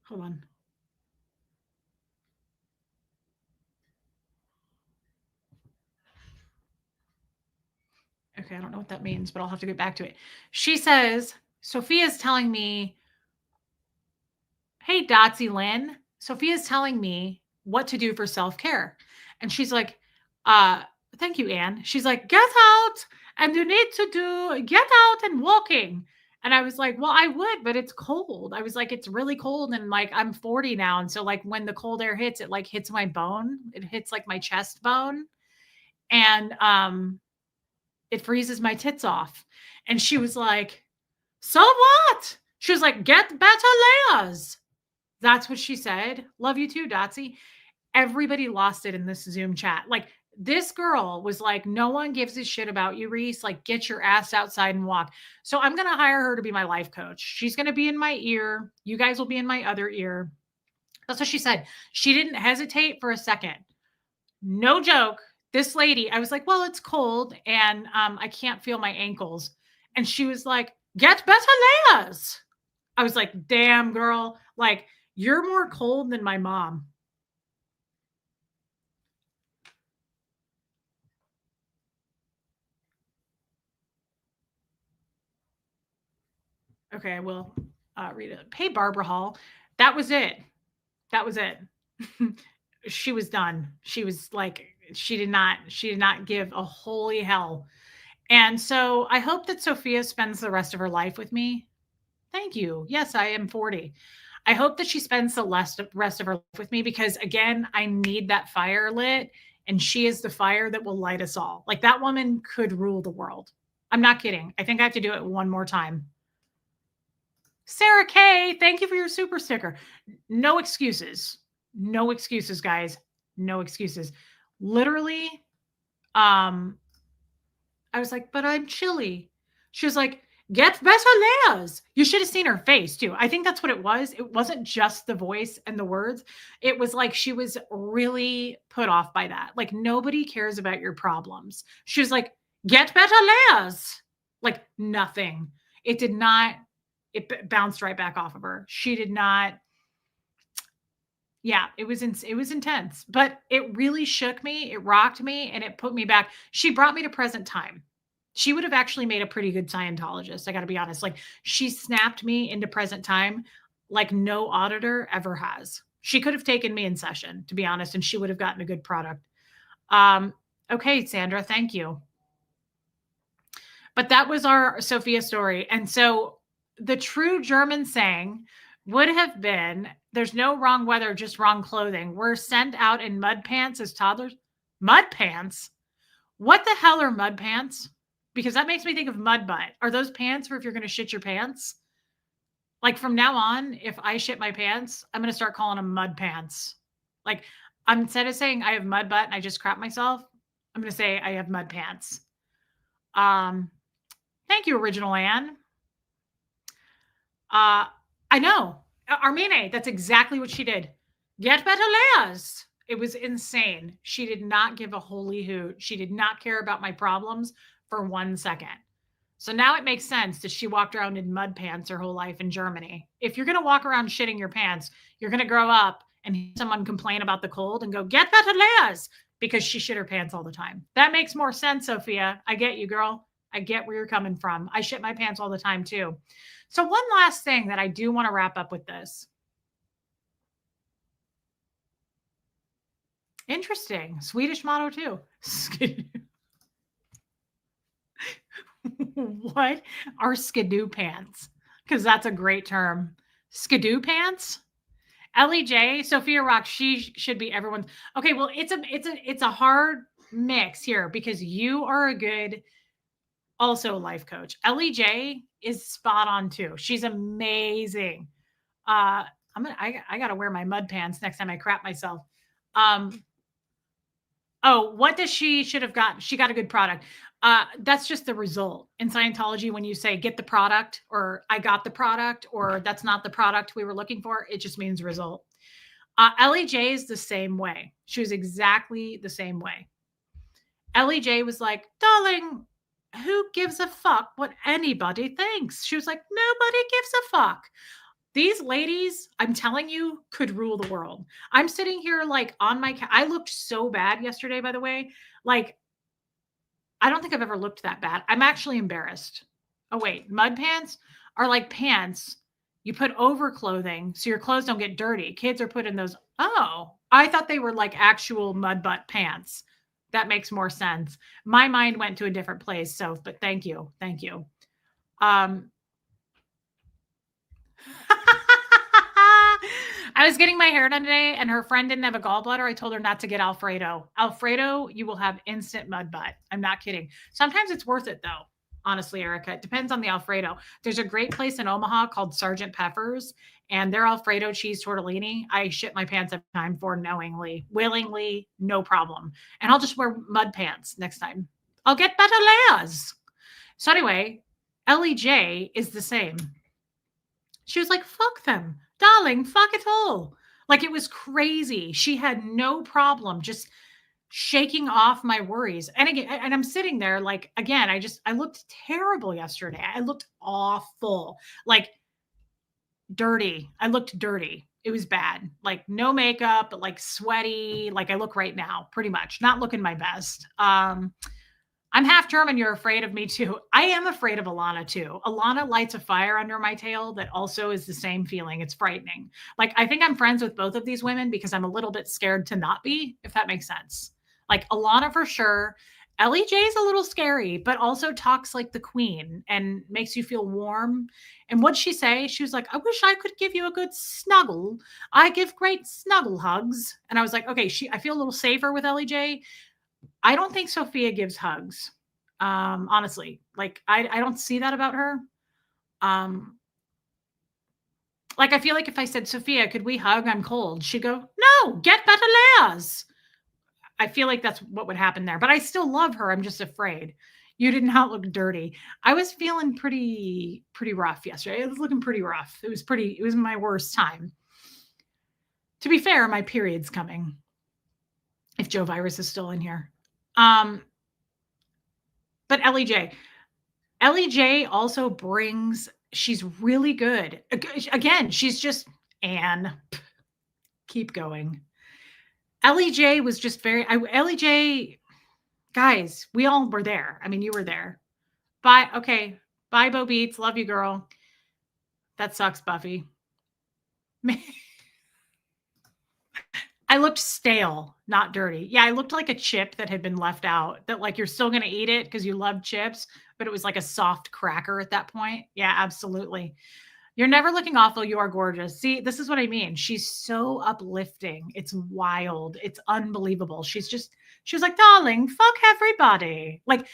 hold on. Okay, I don't know what that means, but I'll have to get back to it. She says, Sophia's telling me, hey, Dotsy Lynn, Sophia's telling me what to do for self-care. And she's like, uh, thank you, Anne. She's like, get out and you need to get out and walking. And I was like, well, I would, but it's cold. I was like, it's really cold. And like, I'm 40 now. And so like when the cold air hits, it like hits my bone. It hits like my chest bone. And it freezes my tits off. And she was like, so what? She was like, get better layers. That's what she said. Love you too, Dotsy. Everybody lost it in this Zoom chat. Like, this girl was like, no one gives a shit about you, Reese. Like, get your ass outside and walk. So I'm going to hire her to be my life coach. She's going to be in my ear. You guys will be in my other ear. That's what she said. She didn't hesitate for a second. No joke. This lady, I was like, well, it's cold and I can't feel my ankles. And she was like, get better layers. I was like, damn, girl. Like, you're more cold than my mom. Okay, I will read it. Hey, Barbara Hall. That was it. That was it. She was done. She was like, she did not give a holy hell. And so I hope that Sophia spends the rest of her life with me. Thank you. Yes, I am 40. I hope that she spends the rest of her life with me because, again, I need that fire lit, and she is the fire that will light us all. Like, that woman could rule the world. I'm not kidding. I think I have to do it one more time. Sarah K, thank you for your super sticker. No excuses. No excuses, guys. No excuses. Literally, I was like, but I'm chilly. She was like, get better layers. You should have seen her face too. I think that's what it was. It wasn't just the voice and the words. It was like she was really put off by that. Like, nobody cares about your problems. She was like, get better layers. Like, nothing. It did not, it bounced right back off of her. She did not. Yeah, it was intense, but it really shook me. It rocked me and it put me back. She brought me to present time. She would have actually made a pretty good Scientologist. I got to be honest. Like, she snapped me into present time like no auditor ever has. She could have taken me in session, to be honest, and she would have gotten a good product. Okay, Sandra, thank you. But that was our Sophia story. And so the true German saying would have been, there's no wrong weather, just wrong clothing. We're sent out in mud pants as toddlers. Mud pants? What the hell are mud pants? Because that makes me think of mud butt. Are those pants for if you're going to shit your pants? Like, from now on, if I shit my pants, I'm going to start calling them mud pants. Like, instead of saying I have mud butt and I just crap myself, I'm going to say I have mud pants. Thank you, Original Anne. I know. Armine, that's exactly what she did. Get better layers. It was insane. She did not give a holy hoot. She did not care about my problems for 1 second. So now it makes sense that she walked around in mud pants her whole life in Germany. If you're going to walk around shitting your pants, you're going to grow up and hear someone complain about the cold and go, get better layers, because she shit her pants all the time. That makes more sense, Sophia. I get you, girl. I get where you're coming from. I shit my pants all the time too. So one last thing that I do want to wrap up with this. Interesting. Swedish motto too. What are skidoo pants? Because that's a great term. Skidoo pants? LEJ, Sophia Rock, she should be everyone's. Okay, well, it's a hard mix here because you are a good also life coach. LEJ is spot on too. She's amazing. I gotta wear my mud pants next time I crap myself. Oh, what does she should have gotten? She got a good product. That's just the result in Scientology. When you say get the product, or I got the product, or that's not the product we were looking for, it just means result. LEJ is the same way. She was exactly the same way. LEJ was like, darling, who gives a fuck what anybody thinks? She was like, nobody gives a fuck. These ladies, I'm telling you, could rule the world. I'm sitting here like on my I looked so bad yesterday, by the way. Like, I don't think I've ever looked that bad. I'm actually embarrassed. Oh, wait. Mud pants are like pants you put over clothing so your clothes don't get dirty. Kids are put in those. Oh, I thought they were like actual mud butt pants. That makes more sense. My mind went to a different place. So, but thank you. Thank you. Um, I was getting my hair done today and her friend didn't have a gallbladder. I told her not to get Alfredo. Alfredo, you will have instant mud butt. I'm not kidding. Sometimes it's worth it though. Honestly, Erica, it depends on the Alfredo. There's a great place in Omaha called Sergeant Pepper's and their Alfredo cheese tortellini. I shit my pants every time for knowingly, willingly, no problem. And I'll just wear mud pants next time. I'll get better layers. So anyway, Ellie J is the same. She was like, fuck them, darling, fuck it all. Like it was crazy. She had no problem just shaking off my worries. And again, and I'm sitting there like, again, I looked terrible yesterday. I looked awful, like dirty. I looked dirty. It was bad. Like no makeup, but like sweaty. Like I look right now, pretty much not looking my best. I'm half German. You're afraid of me too. I am afraid of Alana too. Alana lights a fire under my tail that also is the same feeling. It's frightening. Like I think I'm friends with both of these women because I'm a little bit scared to not be, if that makes sense. Like Alana for sure. Ellie J's a little scary, but also talks like the queen and makes you feel warm. And what'd she say? She was like, I wish I could give you a good snuggle. I give great snuggle hugs. And I was like, okay, I feel a little safer with Ellie J. I don't think Sophia gives hugs. Honestly, like I don't see that about her. Like I feel like if I said, Sophia, could we hug? I'm cold. She'd go, no, get better layers. I feel like that's what would happen there, but I still love her. I'm just afraid. You did not look dirty. I was feeling pretty rough yesterday. It was looking pretty rough. It was my worst time. To be fair, my period's coming. If Joe Virus is still in here. But Ellie J also brings, she's really good. Again, she's just Anne. Keep going. Ellie J was just Ellie J, guys, we all were there. I mean, you were there. Bye. Okay. Bye, Bo Beats. Love you, girl. That sucks, Buffy. I looked stale, not dirty. Yeah, I looked like a chip that had been left out, that like you're still going to eat it because you love chips, but it was like a soft cracker at that point. Yeah, absolutely. You're never looking awful. You are gorgeous. See, this is what I mean. She's so uplifting. It's wild. It's unbelievable. She was like, darling, fuck everybody. Like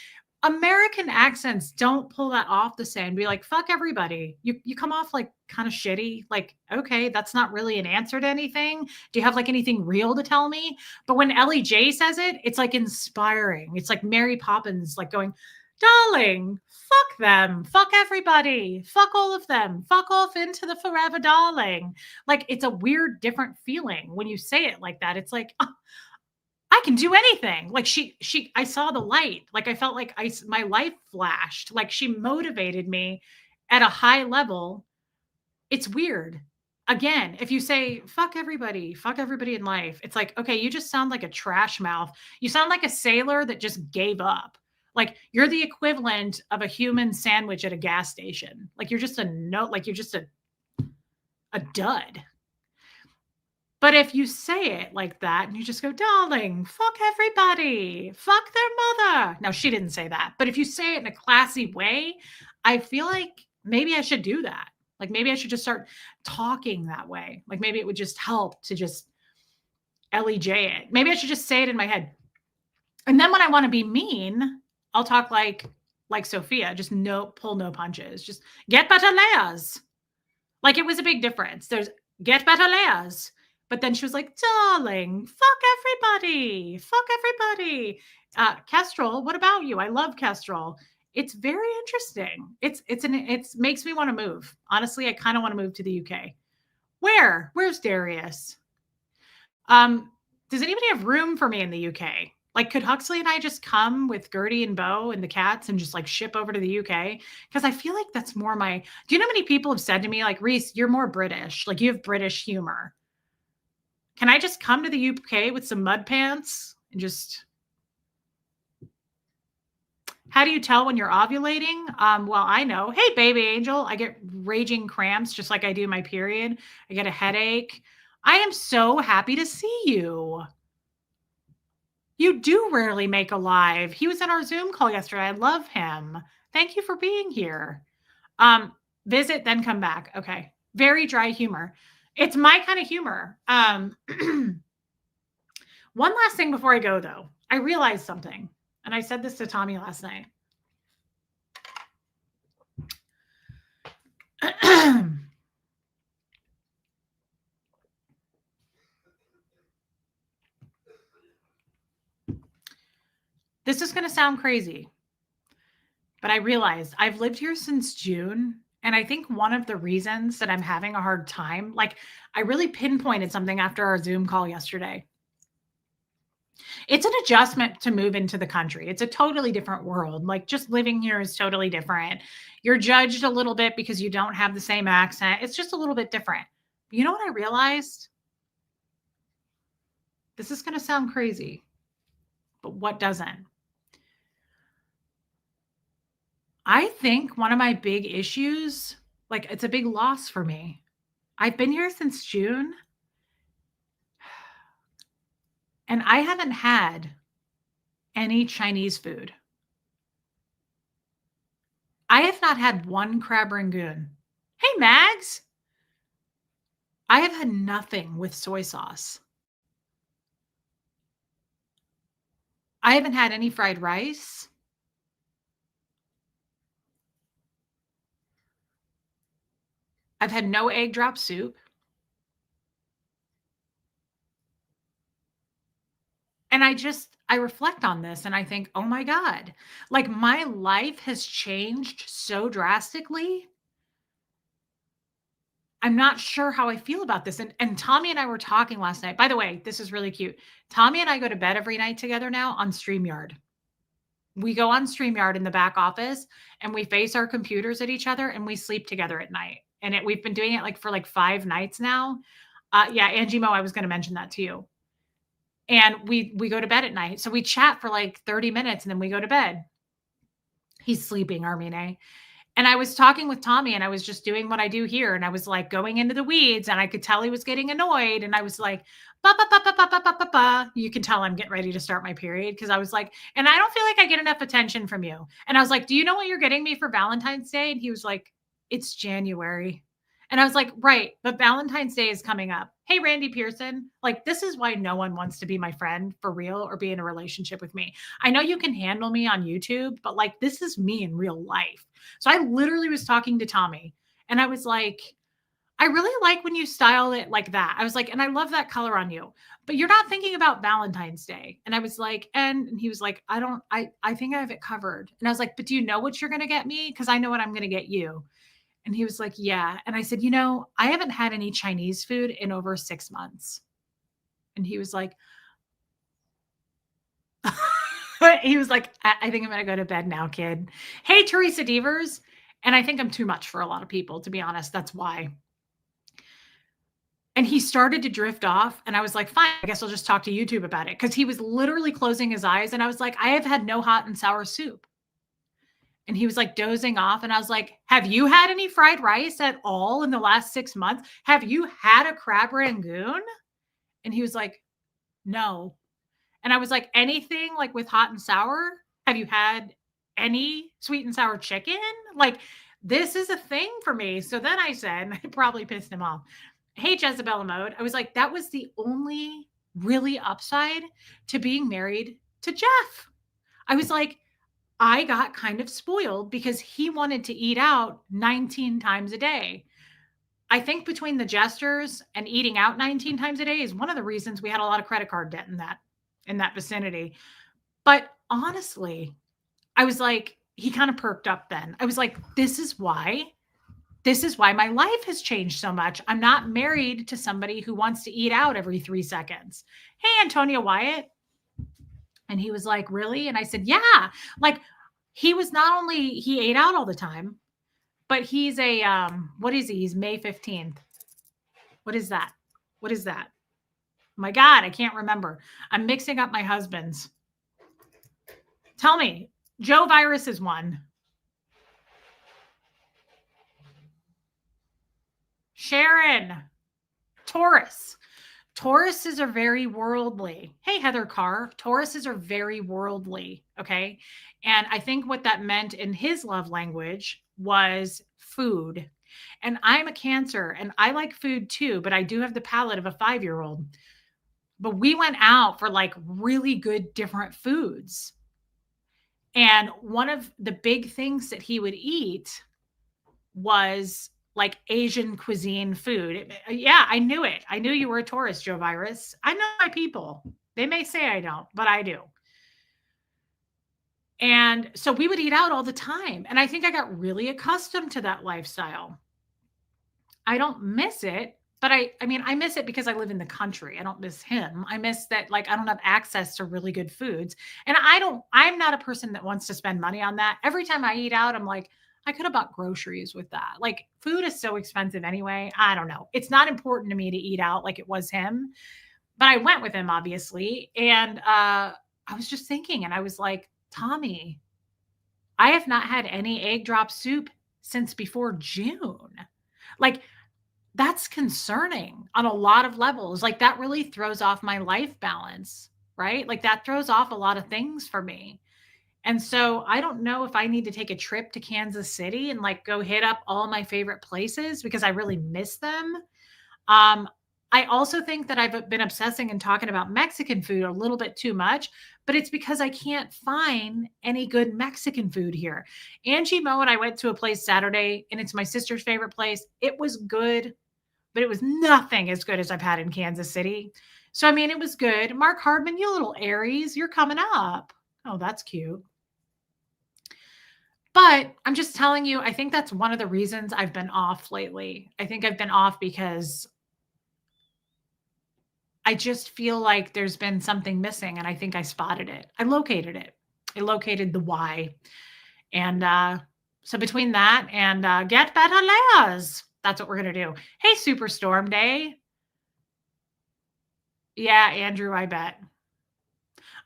American accents don't pull that off the same. Be like, fuck everybody. You come off like kind of shitty. Like, okay, that's not really an answer to anything. Do you have like anything real to tell me? But when Ellie J says it, it's like inspiring. It's like Mary Poppins, like going, darling, fuck them, fuck everybody, fuck all of them, fuck off into the forever, darling. Like it's a weird, different feeling when you say it like that. It's like, oh, I can do anything. Like I saw the light. Like I felt like my life flashed. Like she motivated me at a high level. It's weird. Again, if you say fuck everybody in life, it's like, okay, you just sound like a trash mouth. You sound like a sailor that just gave up. Like you're the equivalent of a human sandwich at a gas station. Like you're just a dud. But if you say it like that and you just go, darling, fuck everybody, fuck their mother. Now, she didn't say that, but if you say it in a classy way, I feel like maybe I should do that. Like maybe I should just start talking that way. Like maybe it would just help to just Ellie J it. Maybe I should just say it in my head. And then when I want to be mean, I'll talk like Sophia, just pull no punches. Just get better layers. Like it was a big difference. There's get better layers. But then she was like, darling, fuck everybody. Fuck everybody. Kestrel, what about you? I love Kestrel. It's very interesting. It makes me want to move. Honestly, I kind of want to move to the UK. Where's Darius? Does anybody have room for me in the UK? Like, could Huxley and I just come with Gertie and Bo and the cats and just like ship over to the UK? Because I feel like that's more do you know how many people have said to me, like, Reese, you're more British. Like, you have British humor. Can I just come to the UK with some mud pants and just... How do you tell when you're ovulating? Well, I know. Hey, baby angel, I get raging cramps just like I do my period. I get a headache. I am so happy to see you. You do rarely make a live. He was in our Zoom call yesterday. I love him. Thank you for being here. Visit, then come back. Okay. Very dry humor. It's my kind of humor. One last thing before I go, though. I realized something, and I said this to Tommy last night. This is going to sound crazy, but I realized I've lived here since June. And I think one of the reasons that I'm having a hard time, like I really pinpointed something after our Zoom call yesterday. It's an adjustment to move into the country. It's a totally different world. Like just living here is totally different. You're judged a little bit because you don't have the same accent. It's just a little bit different. But you know what I realized? This is going to sound crazy, but what doesn't? I think one of my big issues, like it's a big loss for me. I've been here since June and I haven't had any Chinese food. I have not had one crab rangoon. Hey, Mags. I have had nothing with soy sauce. I haven't had any fried rice. I've had no egg drop soup. And I reflect on this and I think, oh my God, like my life has changed so drastically. I'm not sure how I feel about this. And Tommy and I were talking last night. By the way, this is really cute. Tommy and I go to bed every night together now on StreamYard. We go on StreamYard in the back office and we face our computers at each other and we sleep together at night. And we've been doing it like for like 5 nights now. Yeah, Angie Mo, I was going to mention that to you. And we go to bed at night. So we chat for like 30 minutes and then we go to bed. He's sleeping, Armine. And I was talking with Tommy and I was just doing what I do here. And I was like going into the weeds and I could tell he was getting annoyed. And I was like, ba, ba, ba, ba, ba, ba, ba, ba, ba. You can tell I'm getting ready to start my period. Cause I was like, and I don't feel like I get enough attention from you. And I was like, do you know what you're getting me for Valentine's Day? And he was like, it's January. And I was like, right, but Valentine's Day is coming up. Hey, Randy Pearson, like, this is why no one wants to be my friend for real or be in a relationship with me. I know you can handle me on YouTube, but like, this is me in real life. So I literally was talking to Tommy and I was like, I really like when you style it like that. I was like, and I love that color on you, but you're not thinking about Valentine's Day. And I was like, and he was like, I think I have it covered. And I was like, but do you know what you're going to get me? Cause I know what I'm going to get you. And he was like, yeah. And I said, you know, I haven't had any Chinese food in over 6 months. And he was like, he was like, I think I'm going to go to bed now, kid. Hey, Teresa Devers. And I think I'm too much for a lot of people, to be honest. That's why. And he started to drift off. And I was like, fine, I guess I'll just talk to YouTube about it. Cause he was literally closing his eyes. And I was like, I have had no hot and sour soup. And he was like dozing off. And I was like, have you had any fried rice at all in the last 6 months? Have you had a crab rangoon? And he was like, no. And I was like, anything like with hot and sour? Have you had any sweet and sour chicken? Like, this is a thing for me. So then I said, I probably pissed him off. Hey, Jezebel Mode. I was like, that was the only really upside to being married to Jeff. I was like, I got kind of spoiled because he wanted to eat out 19 times a day. I think between the gestures and eating out 19 times a day is one of the reasons we had a lot of credit card debt in that vicinity. But honestly, I was like, he kind of perked up then. I was like, this is why my life has changed so much. I'm not married to somebody who wants to eat out every 3 seconds. Hey, Antonia Wyatt. And he was like, really? And I said, yeah. Like, he was not only, he ate out all the time, but he's a, what is he? He's May 15th. What is that? What is that? My God, I can't remember. I'm mixing up my husbands. Tell me, Joe Virus is one. Sharon, Taurus. Tauruses are very worldly. Hey, Heather Carr, Tauruses are very worldly. Okay. And I think what that meant in his love language was food. And I'm a Cancer and I like food too, but I do have the palate of a 5-year old. But we went out for like really good different foods. And one of the big things that he would eat was like Asian cuisine food. Yeah, I knew it. I knew you were a Taurus, Joe Virus. I know my people. They may say I don't, but I do. And so we would eat out all the time. And I think I got really accustomed to that lifestyle. I don't miss it, but I mean, I miss it because I live in the country. I don't miss him. I miss that like I don't have access to really good foods. And I'm not a person that wants to spend money on that. Every time I eat out, I'm like, I could have bought groceries with that. Like food is so expensive anyway. I don't know. It's not important to me to eat out like it was him. But I went with him obviously. And I was just thinking and I was like, Tommy, I have not had any egg drop soup since before June. Like that's concerning on a lot of levels. Like that really throws off my life balance, right? Like that throws off a lot of things for me. And so I don't know if I need to take a trip to Kansas City and like go hit up all my favorite places because I really miss them. Um, I also think that I've been obsessing and talking about Mexican food a little bit too much, but it's because I can't find any good Mexican food here. Angie Moe and I went to a place Saturday, and it's my sister's favorite place. It was good, but it was nothing as good as I've had in Kansas City. So, I mean, it was good. Mark Hardman, you little Aries, you're coming up. Oh, that's cute. But I'm just telling you, I think that's one of the reasons I've been off lately. I think I've been off because I just feel like there's been something missing, and I think I spotted it. I located it. I located the why. And so between that and get better layers, that's what we're going to do. Hey, Superstorm Day. Yeah, Andrew, I bet.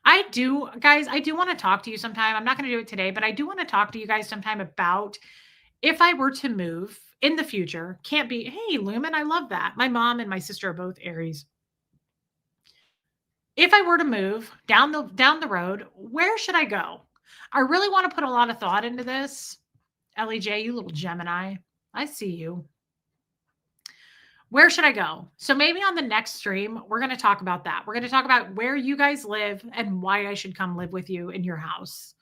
I do, guys, I do want to talk to you sometime. I'm not going to do it today, but I do want to talk to you guys sometime about if I were to move in the future. Can't be, hey, Lumen, I love that. My mom and my sister are both Aries. If I were to move down the road, where should I go? I really want to put a lot of thought into this. LEJ, you little Gemini. I see you. Where should I go? So maybe on the next stream, we're going to talk about that. We're going to talk about where you guys live and why I should come live with you in your house.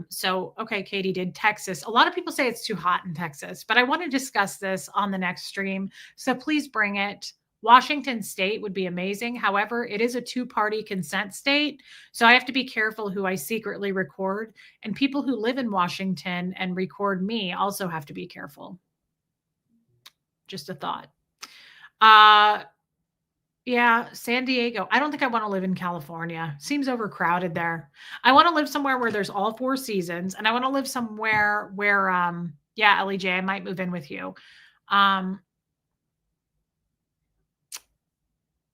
So, okay, Katie did Texas. A lot of people say it's too hot in Texas, but I want to discuss this on the next stream. So please bring it. Washington State would be amazing. However, it is a 2-party consent state. So I have to be careful who I secretly record. And people who live in Washington and record me also have to be careful. Just a thought. Yeah, San Diego. I don't think I want to live in California. Seems overcrowded there. I want to live somewhere where there's all 4 seasons, and I want to live somewhere where yeah, LEJ, I might move in with you.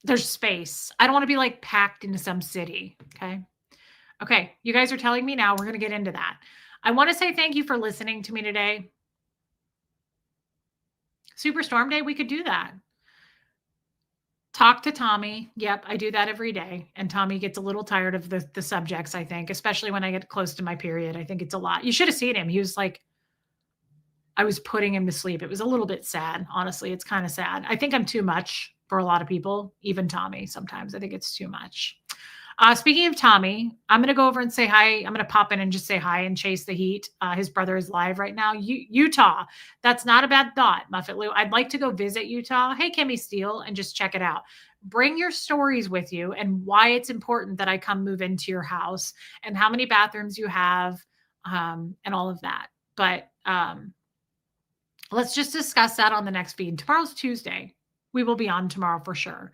There's space. I don't want to be like packed into some city, okay? Okay, you guys are telling me now. We're going to get into that. I want to say thank you for listening to me today. Superstorm Day, we could do that. Talk to Tommy. Yep, I do that every day. And Tommy gets a little tired of the subjects, I think, especially when I get close to my period. I think it's a lot. You should have seen him. He was like, I was putting him to sleep. It was a little bit sad. Honestly, it's kind of sad. I think I'm too much for a lot of people, even Tommy sometimes. I think it's too much. Speaking of Tommy, I'm going to go over and say hi. I'm going to pop in and just say hi and chase the heat. His brother is live right now. Utah. That's not a bad thought, Muffet Lou. I'd like to go visit Utah. Hey, Kimmy Steele, and just check it out. Bring your stories with you and why it's important that I come move into your house and how many bathrooms you have and all of that. But let's just discuss that on the next feed. Tomorrow's Tuesday. We will be on tomorrow for sure.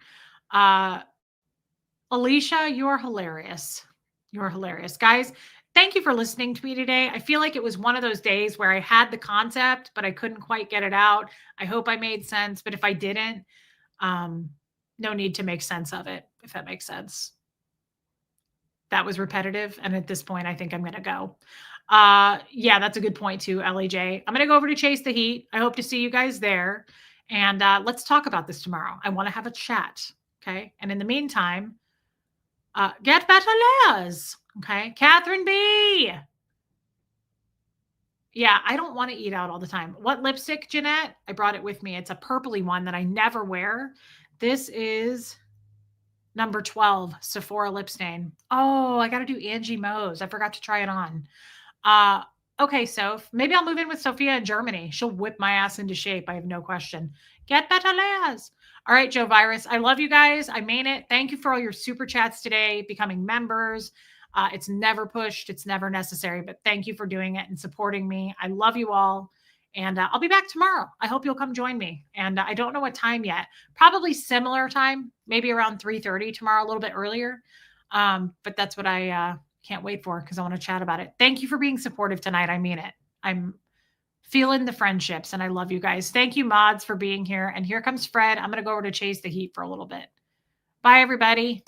Alicia, you're hilarious. You're hilarious. Guys, thank you for listening to me today. I feel like it was one of those days where I had the concept, but I couldn't quite get it out. I hope I made sense, but if I didn't, no need to make sense of it, if that makes sense. That was repetitive. And at this point, I think I'm going to go. Yeah, that's a good point too, LEJ. I'm going to go over to Chase the Heat. I hope to see you guys there. And let's talk about this tomorrow. I want to have a chat. Okay. And in the meantime, get better layers. Okay. Catherine B. Yeah, I don't want to eat out all the time. What lipstick, Jeanette? I brought it with me. It's a purpley one that I never wear. This is number 12, Sephora lip stain. Oh, I got to do Angie Moe's. I forgot to try it on. Okay, so maybe I'll move in with Sophia in Germany. She'll whip my ass into shape. I have no question. Get better layers. All right, Joe Virus. I love you guys. I mean it. Thank you for all your super chats today, becoming members. It's never pushed. It's never necessary, but thank you for doing it and supporting me. I love you all. And I'll be back tomorrow. I hope you'll come join me. And I don't know what time yet. Probably similar time, maybe around 3:30 tomorrow, a little bit earlier. But that's what I can't wait for because I want to chat about it. Thank you for being supportive tonight. I mean it. I'm feeling the friendships and I love you guys. Thank you, mods, for being here. And here comes Fred. I'm going to go over to Chase the Heat for a little bit. Bye, everybody.